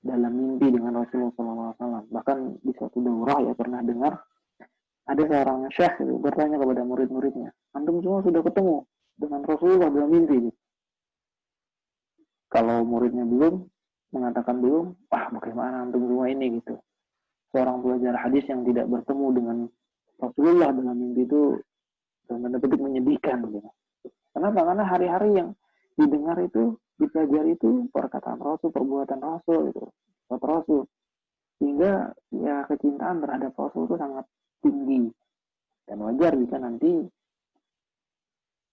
dalam mimpi dengan Rasulullah SAW. Bahkan di suatu daurah ya pernah dengar ada seorang syekh itu bertanya kepada murid-muridnya, antum semua sudah ketemu dengan Rasulullah dalam mimpi? Kalau muridnya belum, mengatakan belum, wah bagaimana antum semua ini gitu. Seorang pelajar hadis yang tidak bertemu dengan Rasulullah dalam mimpi itu benar-benar menyedihkan gitu. Kenapa? Karena hari-hari yang didengar itu, dipelajari itu perkataan Rasul, perbuatan Rasul itu, Rasul. Sehingga ya kecintaan terhadap Rasul itu sangat tinggi. Dan wajar jika nanti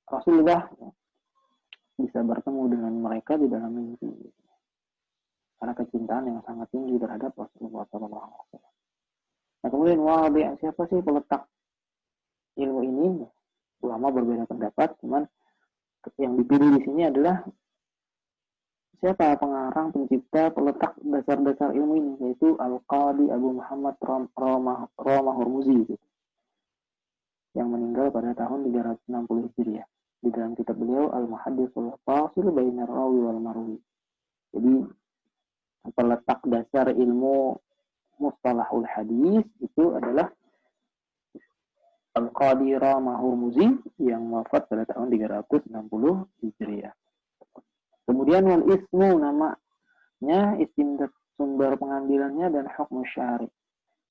Rasulullah bisa bertemu dengan mereka di dalam mimpi. Karena kecintaan yang sangat tinggi terhadap Rasulullah SAW. Nah kemudian siapa sih peletak ilmu ini? Ulama berbeda pendapat, cuman yang dipilih di sini adalah siapa pengarang, pencipta, peletak dasar-dasar ilmu ini, yaitu Al-Qadi Abu Muhammad Roma Hurmuzi, gitu, yang meninggal pada tahun 360 Hijriah. Di dalam kitab beliau Al-Muhadditsul Fasil Bainar Rawi wal Marwi. Jadi peletak dasar ilmu mustalahul hadis itu adalah Al-Qadi Roma Hurmuzi yang wafat pada tahun 360 Hijriah. Kemudian wal ismu, namanya, isim sumber pengambilannya, dan hukm syari.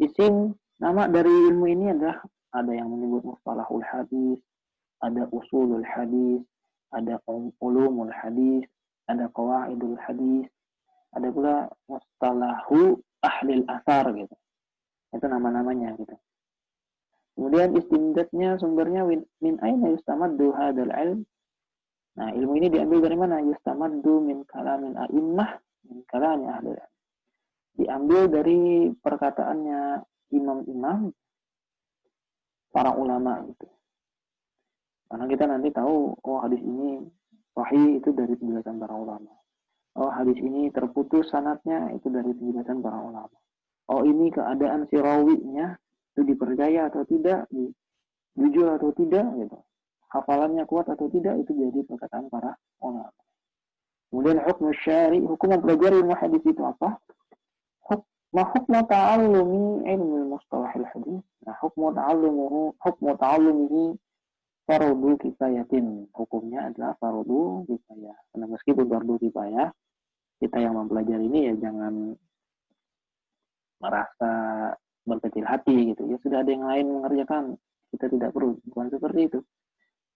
Isim, nama dari ilmu ini adalah, ada yang menyebut mustalahul hadis, ada usulul hadis, ada ulumul hadis, ada qawaidul hadis, ada pula mustalahu ahlil asar gitu. Itu nama-namanya gitu. Kemudian istimdadnya, sumbernya min aina yustamaddu hadzal ilm. Nah, ilmu ini diambil dari mana? Yustamaddu min kalamin a'immah, min kalami ahli ilm. Diambil dari perkataannya imam-imam, para ulama gitu. Karena kita nanti tahu, oh hadis ini sahih itu dari penjelasan para ulama. Oh hadis ini terputus sanadnya itu dari penjelasan para ulama. Oh ini keadaan si rawinya itu dipercaya atau tidak, jujur atau tidak gitu. Hafalannya kuat atau tidak, itu jadi perkataan para ulama. Kemudian hukum syari, hukum mempelajari ilmu hadis itu apa? Hukmu ta'allumi ilmu mustalahil hadis. Nah, hukmu ta'allumihi fardu kifayatin. Hukumnya adalah fardu kifayah. Karena meskipun fardu kifayah, kita yang mempelajari ini ya jangan merasa berkecil hati gitu. Ya sudah ada yang lain mengerjakan, kita tidak perlu. Bukan seperti itu.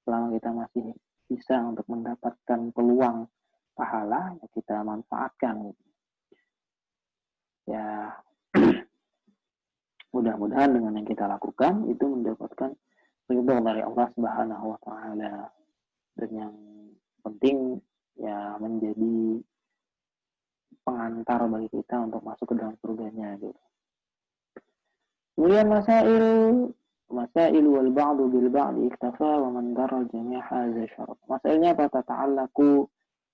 Selama kita masih bisa untuk mendapatkan peluang pahala, ya kita manfaatkan. Ya, mudah-mudahan dengan yang kita lakukan itu mendapatkan ridho dari Allah Subhanahu wa taala. Dan yang penting ya menjadi pengantar bagi kita untuk masuk ke dalam surganya gitu. Kemudian masail wal ba'du bil ba'di iktafa wa man darra jami' hadza syarat. Masailnya apa? Tata'allaqu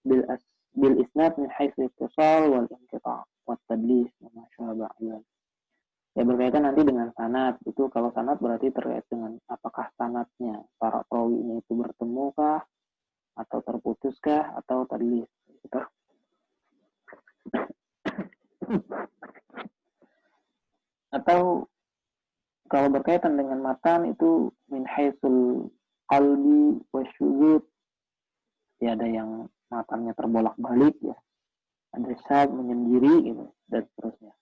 bil isnad min haitsu ittisal wal inqita' wat tadlis wa ma syaba. Ya berkaitan nanti dengan sanad. Itu kalau sanad berarti terkait dengan apakah sanadnya para perawinya itu bertemukah atau terputuskah atau tadlis gitu. Atau kalau berkaitan dengan matan itu min haitsul qalbi wasyuzud, ya ada yang matannya terbolak-balik ya, ada syad menyendiri gitu dan seterusnya.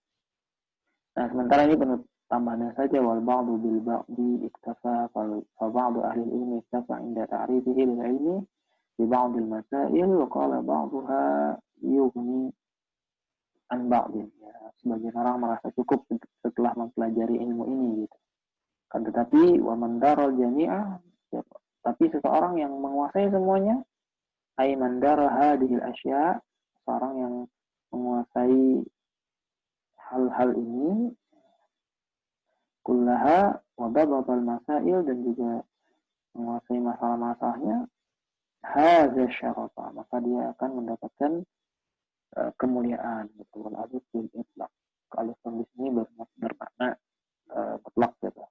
Nah sementara ini penuh tambahannya saja, wal ba'du bil ba'di iktafa fa ba'du ahli ilmi iktafa inda ta'rifihi lil ilmi bi ba'dil masail wa qala ba'daha yughni an ba'din. Ya, sebagian orang merasa cukup setelah mempelajari ilmu ini gitu. Kan tetapi wa man daral jami'ah, tapi seseorang yang menguasai semuanya, ay man dara hadhil asya, seorang yang menguasai hal-hal ini, kullaha wa dabatal masail, dan juga menguasai masalah-masalahnya, hadza syarafa, maka dia akan mendapatkan kemuliaan gitu. Wal alif bil itlaq, kalau di sini bermakna mutlak gitu.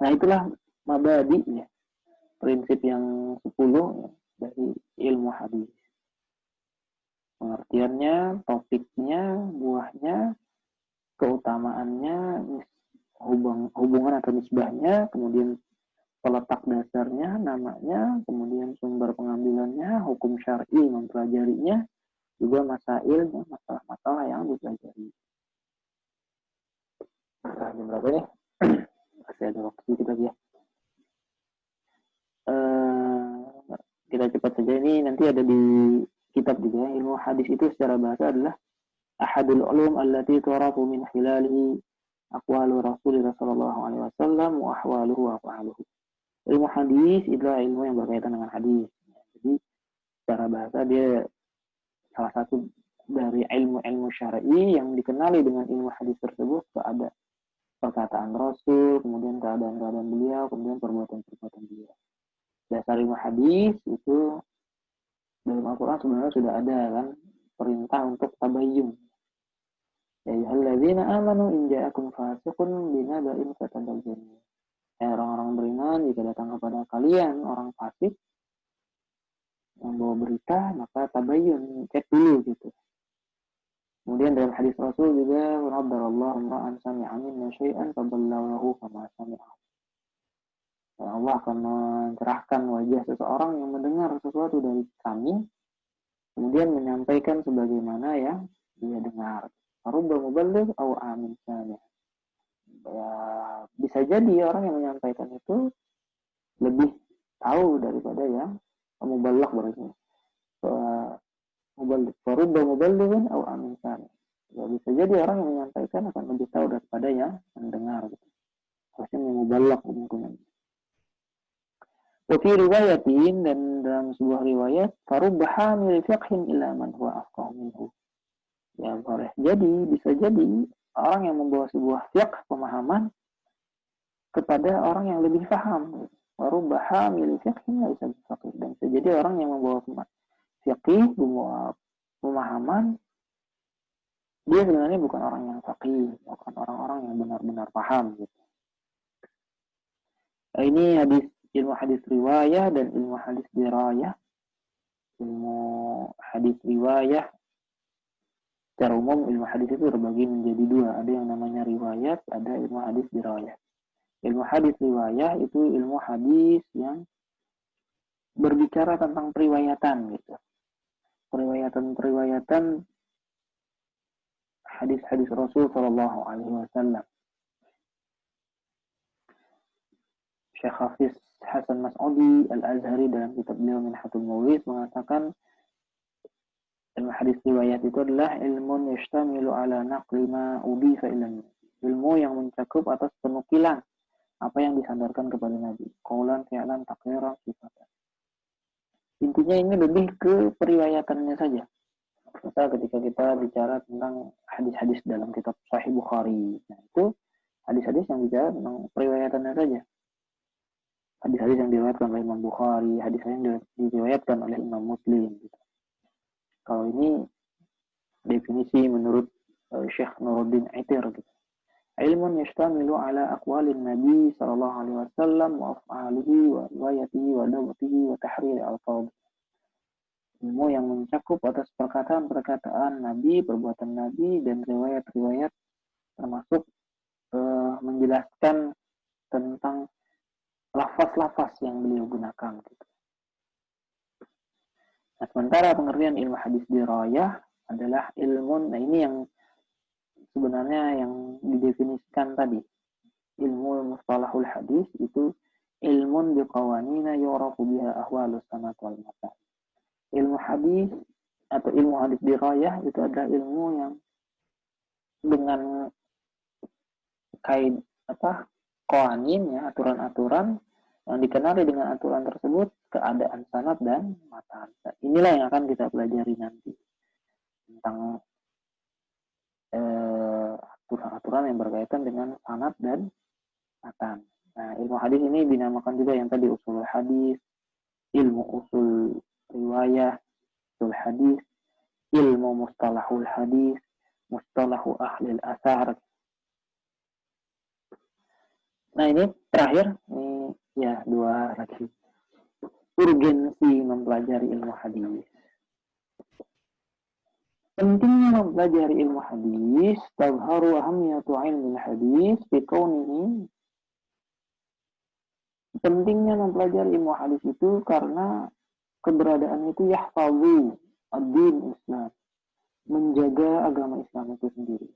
Nah itulah mabadi ya, prinsip yang 10 ya, dari ilmu hadis. Pengertiannya, topiknya, buahnya, keutamaannya, hubungan atau nisbahnya, kemudian peletak dasarnya, namanya, kemudian sumber pengambilannya, hukum syar'i mempelajarinya, juga masailnya, masalah-masalah yang dipelajari. Nah, jam berapa nih? Masih ada waktu kita ya. Kita cepat saja, ini nanti ada di kitab juga. Ilmu hadis itu secara bahasa adalah ahadul ulum allati turafu min khilalihi aqwalu Rasulullah sallallahu alaihi wasallam wa ahwaluhu wa af'aluhu. Ilmu hadis adalah ilmu yang berkaitan dengan hadis. Jadi secara bahasa dia salah satu dari ilmu-ilmu syar'i yang dikenali dengan ilmu hadis tersebut. Ada perkataan Rasul, kemudian keadaan-keadaan beliau, kemudian perbuatan-perbuatan beliau. Dasar ilmu hadis itu dalam Al-Quran sebenarnya sudah ada kan perintah untuk tabayyun. Ya ayyuhalladzina amanu in ja'akum fasiqun binaba'in fatabayyanu. Orang-orang beriman, jika datang kepada kalian orang fasik yang bawa berita, maka tabayyun, cek dulu gitu. Kemudian dalam hadis Rasul juga, "Raddarallahu imra'an sami'a minna syai'an faballaghahu kama sami'a." Allah akan mencerahkan wajah seseorang yang mendengar sesuatu dari kami, kemudian menyampaikan sebagaimana yang dia dengar. Rubba muballigh aw amin sami'. Ya, bisa jadi orang yang menyampaikan itu lebih tahu daripada yang muballigh berarti. Muballigh. Rubba muballighin aw amin sami'. Ya, bisa jadi orang yang menyampaikan akan lebih tahu daripada yang mendengar. Gitu. Harusnya muballigh mungkin. Wa fi riwayatin, dan dalam sebuah riwayat, farubba hamil fiqhin ila man huwa afqahu minhu. Ya boleh jadi, bisa jadi orang yang membawa sebuah fiqh, pemahaman, kepada orang yang lebih paham. Farubba hamil fiqhin laisa bifaqih. Dan bisa jadi orang yang membawa fiqh, membawa pemahaman, dia sebenarnya bukan orang yang faqih, bukan orang-orang yang benar-benar paham gitu. Ini ilmu hadis riwayah dan ilmu hadis dirayah. Ilmu hadis riwayah secara umum, ilmu hadis itu terbagi menjadi dua. Ada yang namanya riwayat, ada ilmu hadis dirayah. Ilmu hadis riwayah itu ilmu hadis yang berbicara tentang periwayatan gitu. Periwayatan hadis-hadis Rasul Shallallahu Alaihi Wasallam. Syekh Hafiz Hasan Mas'udi Al-Azhari dalam kitab beliau Minhatul Mawlid mengatakan ilmu hadis riwayat itu adalah ilmu yashtamilu ala naqli ma udifa ilan, ilmu yang mencakup atas penukilan apa yang disandarkan kepada Nabi, qaulan, fi'lan, taqriran, sifatan. Intinya ini lebih ke periwayatannya saja. Misal ketika kita bicara tentang hadis-hadis dalam kitab Sahih Bukhari, nah itu hadis-hadis yang bicara tentang periwayatannya saja. Hadis-hadis yang diriwayatkan oleh Imam Bukhari, hadis-hadis yang diriwayatkan oleh Imam Muslim. Gitu. Kalau ini definisi menurut Syekh Nuruddin Aitir. Gitu. Ilmun yashtamilu ala aqwalin Nabi sallallahu alaihi wasallam wa af'alihi wa riwayatihi wa dawatihi wa tahriri al-qawm. Ilmu yang mencakup atas perkataan-perkataan Nabi, perbuatan Nabi, dan riwayat-riwayat, termasuk menjelaskan tentang lafaz-lafaz yang beliau gunakan. Gitu. Nah, sementara pengertian ilmu hadis dirayah adalah ilmu, nah ini yang sebenarnya yang didefinisikan tadi. Ilmu mustalahul hadis itu ilmun biqawanina yurafu biha ahwalus sanad wal matan. Ilmu hadis atau ilmu hadis dirayah itu adalah ilmu yang dengan qawanin, ya, aturan-aturan yang dikenali dengan aturan tersebut, keadaan sanad dan matan. Nah, inilah yang akan kita pelajari nanti tentang aturan-aturan yang berkaitan dengan sanad dan matan. Nah, ilmu hadis ini dinamakan juga yang tadi usul hadis, ilmu usul riwayah, usul hadis, ilmu mustalahul hadis, mustalahu ahlil asar. Nah, ini terakhir, ini ya dua lagi. Urgensi mempelajari ilmu hadis. Pentingnya mempelajari ilmu hadis, tabharu ahamiyatu ilmu hadis fi kaunihi. Pentingnya mempelajari ilmu hadis itu karena keberadaan itu yahfazu ad-din Islam, menjaga agama Islam itu sendiri.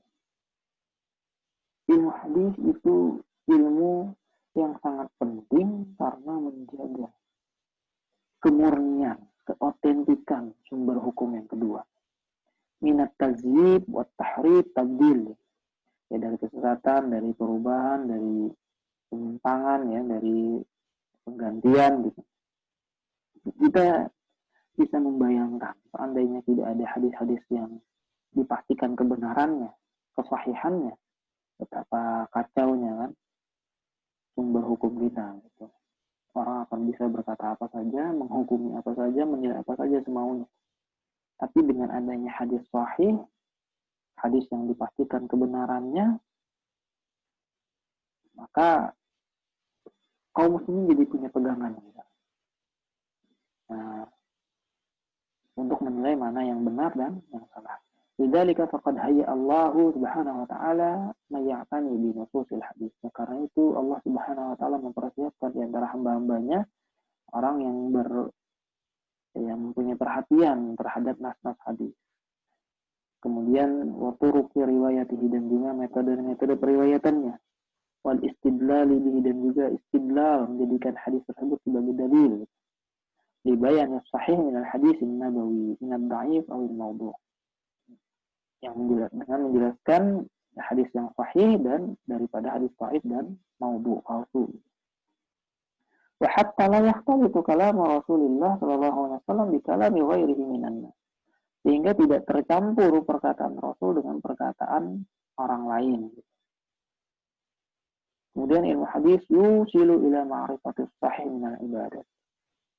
Ilmu hadis itu ilmu yang sangat penting karena menjaga kemurnian, keotentikan sumber hukum yang kedua. Minat tazyib, wa tahrif, tabdil. Ya, dari kesesatan, dari perubahan, dari penyimpangan, ya, dari penggantian gitu. Kita bisa membayangkan seandainya tidak ada hadis-hadis yang dipastikan kebenarannya, kesahihannya, betapa kacaunya kan sumber hukum kita gitu. Orang akan bisa berkata apa saja, menghukumi apa saja, menilai apa saja semaunya. Tapi dengan adanya hadis sahih, hadis yang dipastikan kebenarannya, maka kaum muslimin jadi punya pegangan. Nah, untuk menilai mana yang benar dan yang salah. Lidzalika faqad hayya Allahu Subhanahu wa taala mayatani bi nususil hadis. Karena itu Allah Subhanahu wa taala mempersiapkan di antara hamba-hambanya orang yang mempunyai perhatian terhadap nas-nas hadis. Kemudian wa turuqi riwayatihi, dan juga metode-metode periwayatannya. Wal istidlal bihi, dan juga istidlal menjadikan hadis tersebut sebagai dalil. Libayan sahih min al-hadis an-nabawi min ad-dha'if aw al-mawdu'. Dengan menjelaskan hadis yang sahih dan daripada hadis dhaif dan maudhu' palsu. Wa hatta la yakhtalitu kalam Rasulullah sallallahu alaihi wasallam bi kalami ghairihi minan nas. Sehingga tidak tercampur perkataan Rasul dengan perkataan orang lain. Kemudian ilmu hadis yusilu ila ma'rifatis sahih minal ibadat.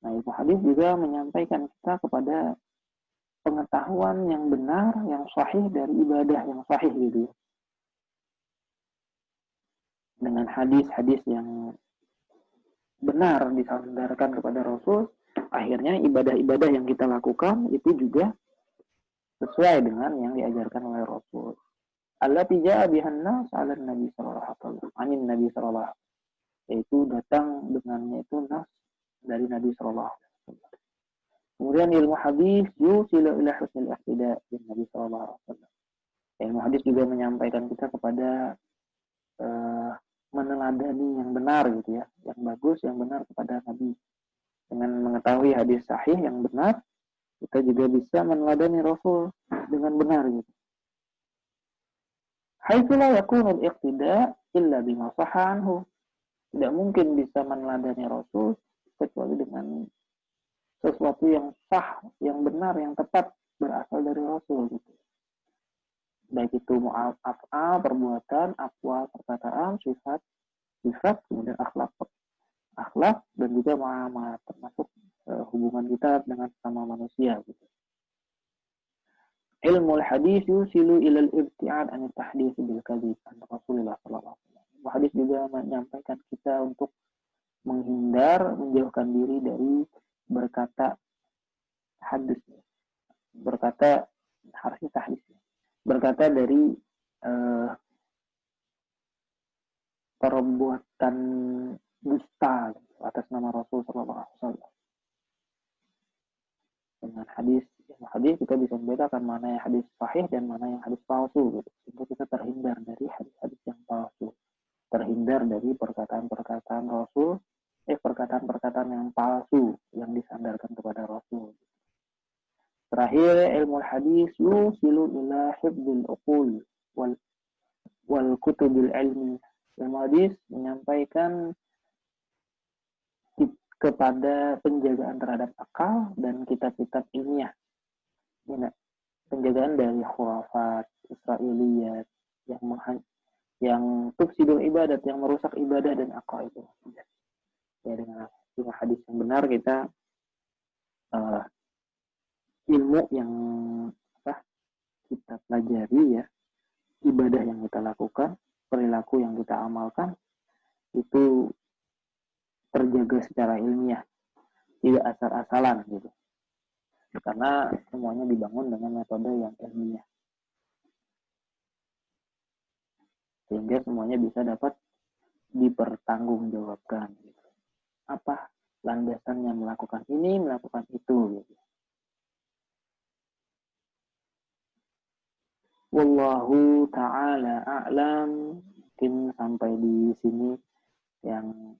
Nah, ilmu hadis juga menyampaikan kita kepada pengetahuan yang benar, yang sahih dari ibadah yang sahih gitu. Dengan hadis-hadis yang benar disandarkan kepada Rasul, akhirnya ibadah-ibadah yang kita lakukan itu juga sesuai dengan yang diajarkan oleh Rasul. Allati ja'a bihan nas 'ala Nabi sallallahu alaihi wasallam. Anin Nabi sallallahu alaihi wasallam. Yaitu datang dengannya itu nas dari Nabi sallallahu alaihi wasallam. Kemudian ilmu hadis yusilu ila husnil ihtida' bin Nabi sallallahu alaihi wasallam. Ilmu hadis juga menyampaikan kita kepada meneladani yang benar gitu ya, yang bagus, yang benar kepada Nabi. Dengan mengetahui hadis sahih yang benar, kita juga bisa meneladani Rasul dengan benar gitu. Haitsu la yakunu al-iqtida' illa bima sahha anhu. Tidak mungkin bisa meneladani Rasul kecuali dengan sesuatu yang sah, yang benar, yang tepat berasal dari Rasul gitu. Baik itu af'al, perbuatan, aqwal, perkataan, sifat, kemudian akhlak, dan juga muamalah, termasuk hubungan kita dengan sama manusia gitu. Ilmu hadis yusilu ila al-ibti'ad an at-tahdits bil kadzib an Rasulullah sallallahu alaihi wasallam. Hadis juga menyampaikan kita untuk menjauhkan diri dari berkata hadis, berkata harusnya tahdits, berkata dari perbuatan dusta atas nama Rasul sallallahu alaihi wasallam. Dengan hadis kita bisa membedakan mana yang hadis sahih dan mana yang hadis palsu gitu. Sehingga kita terhindar dari hadis-hadis yang palsu, terhindar dari perkataan-perkataan Rasul, perkataan-perkataan yang palsu yang disandarkan kepada Rasul. Terakhir, ilmu hadis yusilu ila hifdzil uqul wal kutubil ilmi. Ilmu hadis menyampaikan kepada penjagaan terhadap akal dan kitab-kitab ilmiah. Penjagaan dari khurafat, Israiliyat, yang tufsidul ibadat, yang merusak ibadah dan akal itu. Ya, dengan ilmu hadis yang benar kita ilmu yang kita pelajari ya, ibadah yang kita lakukan, perilaku yang kita amalkan itu terjaga secara ilmiah, tidak asal-asalan gitu. Karena semuanya dibangun dengan metode yang ilmiah. Sehingga semuanya bisa dapat dipertanggungjawabkan gitu. Apa landasannya melakukan ini, melakukan itu gitu. Wallahu ta'ala a'lam. Mungkin sampai di sini yang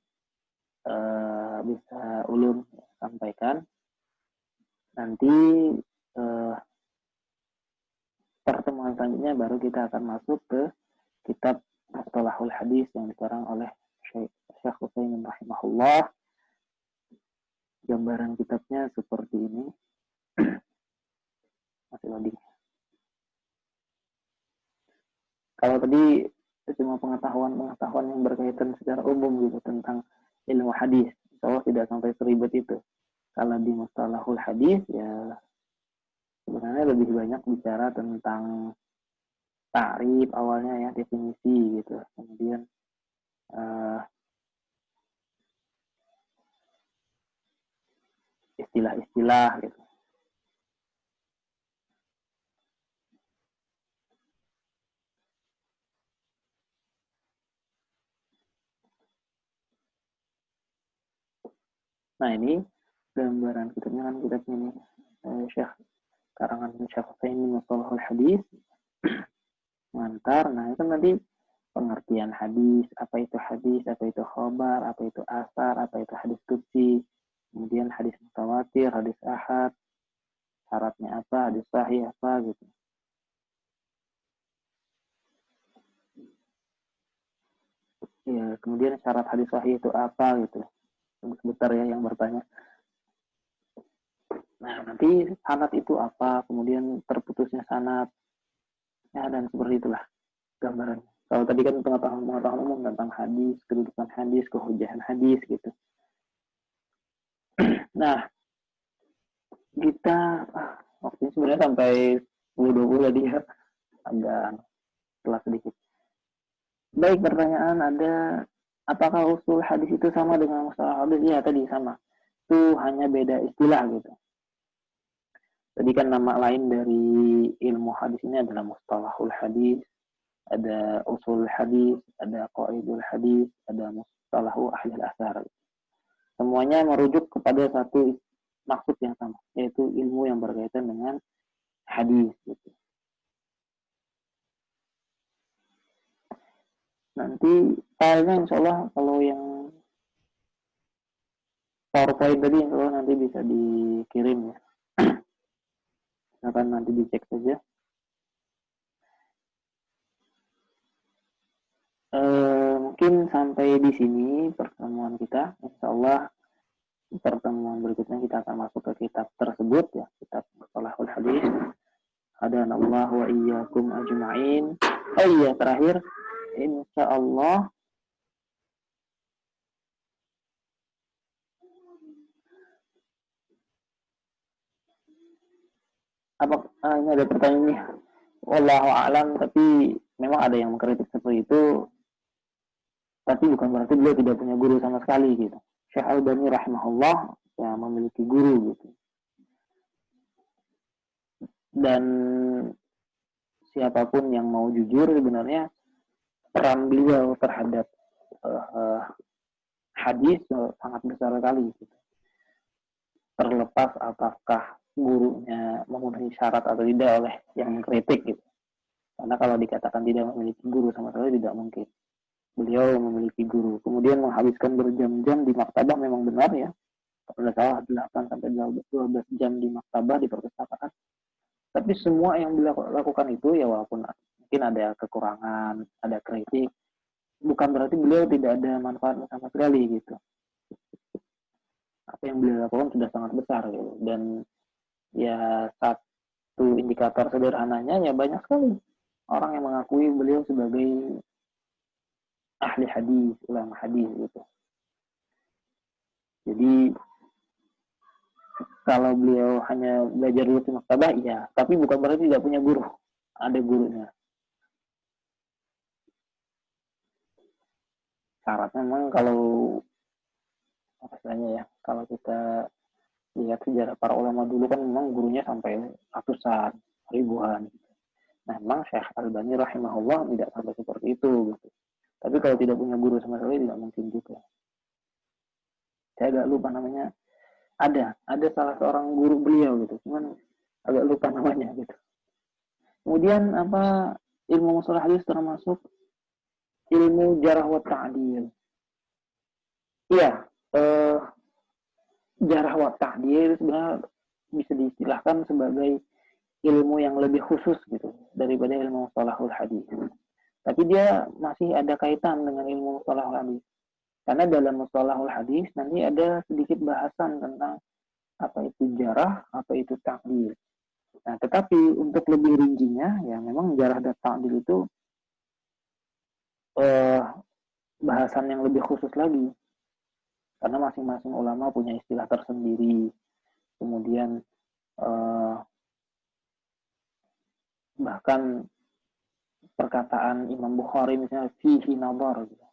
bisa ulun sampaikan. Nanti pertemuan selanjutnya baru kita akan masuk ke kitab Mustalahul Hadis yang dikarang oleh Syekh Utsaimin rahimahullah. Gambaran kitabnya seperti ini. Masih loading. Kalau tadi itu cuma pengetahuan yang berkaitan secara umum gitu tentang ilmu hadis. Insya tidak sampai seribet itu. Kalau di mustalahul hadis ya sebenarnya lebih banyak bicara tentang ta'rif awalnya ya, definisi gitu. Kemudian istilah-istilah gitu. Nah ini gambaran kitabnya kan kitab ini Syekh karangan Syekh Utsaimin Mustalahul Hadis mengantar. Nah itu nanti pengertian hadis, apa itu khobar, apa itu asar, apa itu hadis qudsi, kemudian hadis mutawatir, hadis ahad, syaratnya apa, hadis sahih apa gitu. Ya, kemudian syarat hadis sahih itu apa gitu. Sebentar ya yang bertanya. Nah, nanti sanad itu apa, kemudian terputusnya sanad. Ya, dan seperti itulah gambaran. Kalau tadi kan pengetahuan umum tentang hadis, kedudukan hadis, kehujahan hadis gitu. Nah, kita waktu ini sebenarnya sampai 10-20 tadi ya, agak telat sedikit. Baik, pertanyaan ada, apakah usul hadis itu sama dengan mustalah hadis? Ya, tadi sama. Itu hanya beda istilah gitu. Tadi kan nama lain dari ilmu hadis ini adalah mustalahul hadis, ada usul hadis, ada qaidul hadis, ada mustalahu ahli al-athar. Semuanya merujuk kepada satu maksud yang sama, yaitu ilmu yang berkaitan dengan hadis gitu. Nanti filenya insya Allah kalau yang PowerPoint tadi insya Allah nanti bisa dikirim ya. Akan nanti dicek saja. Mungkin sampai di sini pertemuan kita. Insya Allah pertemuan berikutnya kita akan masuk ke kitab tersebut ya, kitab Mustalahul Hadis. Hadanallahu wa iyyakum ajma'in. Oh iya, terakhir insya Allah ini ada pertanyaan nih. Wallahu a'lam, tapi memang ada yang mengkritik seperti itu, tapi bukan berarti beliau tidak punya guru sama sekali gitu. Syekh Albani rahimahullah yang memiliki guru gitu. Dan siapapun yang mau jujur sebenarnya peran beliau terhadap hadis sangat besar sekali gitu. Terlepas apakah gurunya memenuhi syarat atau tidak oleh yang mengkritik gitu. Karena kalau dikatakan tidak memiliki guru sama sekali tidak mungkin. Beliau memiliki guru. Kemudian menghabiskan berjam-jam di maktabah memang benar ya. Kalau salah 8 sampai 12 jam di maktabah di perpustakaan. Tapi semua yang beliau lakukan itu ya walaupun mungkin ada kekurangan, ada kritik, bukan berarti beliau tidak ada manfaatnya sama sekali gitu. Apa yang beliau lakukan sudah sangat besar gitu. Dan ya satu indikator sederhananya ya banyak sekali orang yang mengakui beliau sebagai ahli hadis, ulama hadis gitu. Jadi kalau beliau hanya belajar dulu di maktabah, iya, tapi bukan berarti tidak punya guru. Ada gurunya. Syaratnya memang kalau apa istilahnya ya, kalau kita lihat sejarah para ulama dulu kan memang gurunya sampai ratusan, ribuan. Nah, memang Syekh Albani rahimahullah tidak sampai seperti itu gitu. Tapi kalau tidak punya guru sama sekali tidak mungkin juga. Saya agak lupa namanya. Ada salah seorang guru beliau gitu, cuman agak lupa namanya gitu. Kemudian apa ilmu mustalah hadis termasuk ilmu jarah wa ta'dil. Iya, jarah wa ta'dil sebenarnya bisa diistilahkan sebagai ilmu yang lebih khusus gitu daripada ilmu mustalahul hadis. Tapi dia masih ada kaitan dengan ilmu mustalahul hadis. Karena dalam mustalahul hadis nanti ada sedikit bahasan tentang apa itu jarah, apa itu ta'dil. Nah, tetapi untuk lebih rincinya, ya memang jarah dan ta'dil itu eh, bahasan yang lebih khusus lagi. Karena masing-masing ulama punya istilah tersendiri. Kemudian eh, bahkan perkataan Imam Bukhari misalnya fihi nadhar gitu.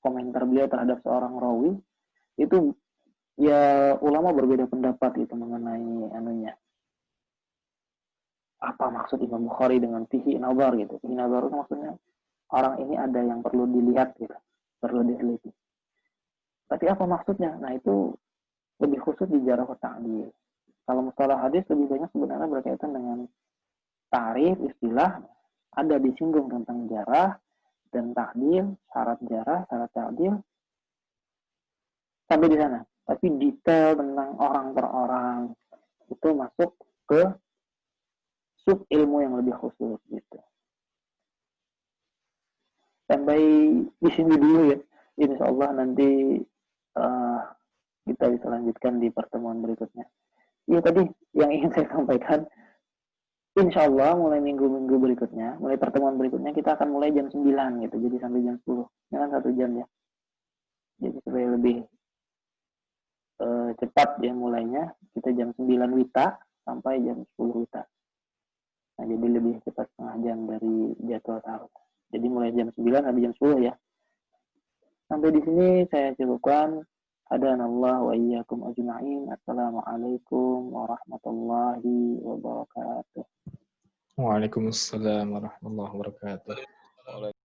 Komentar beliau terhadap seorang rawi itu ya ulama berbeda pendapat itu mengenai anunya. Apa maksud Imam Bukhari dengan fihi nadhar gitu. Fihi nadhar itu maksudnya orang ini ada yang perlu dilihat gitu, perlu diteliti. Tapi apa maksudnya? Nah, itu lebih khusus di jarah ta'dil. Kalau mustalah hadis lebih banyak sebenarnya berkaitan dengan tarif, istilah, ada disinggung tentang jarah dan ta'dil, syarat ta'dil, sampai di sana. Tapi detail tentang orang per orang itu masuk ke sub ilmu yang lebih khusus gitu. Sampai di sini dulu ya. Insya Allah nanti uh, kita bisa lanjutkan di pertemuan berikutnya. Iya tadi yang ingin saya sampaikan, insya Allah mulai minggu-minggu berikutnya, mulai pertemuan berikutnya kita akan mulai jam 9 gitu, jadi sampai jam 10. Ini kan 1 jam ya. Jadi supaya lebih cepat ya mulainya, kita jam 9 WITA sampai jam 10 WITA. Nah, jadi lebih cepat setengah jam dari jadwal seharusnya. Jadi mulai jam 9 sampai jam 10 ya. Sampai di sini saya cukupkan. Hadanallah wa iyyakum ajma'in. Assalamualaikum warahmatullahi wabarakatuh.
Waalaikumsalam warahmatullahi wabarakatuh.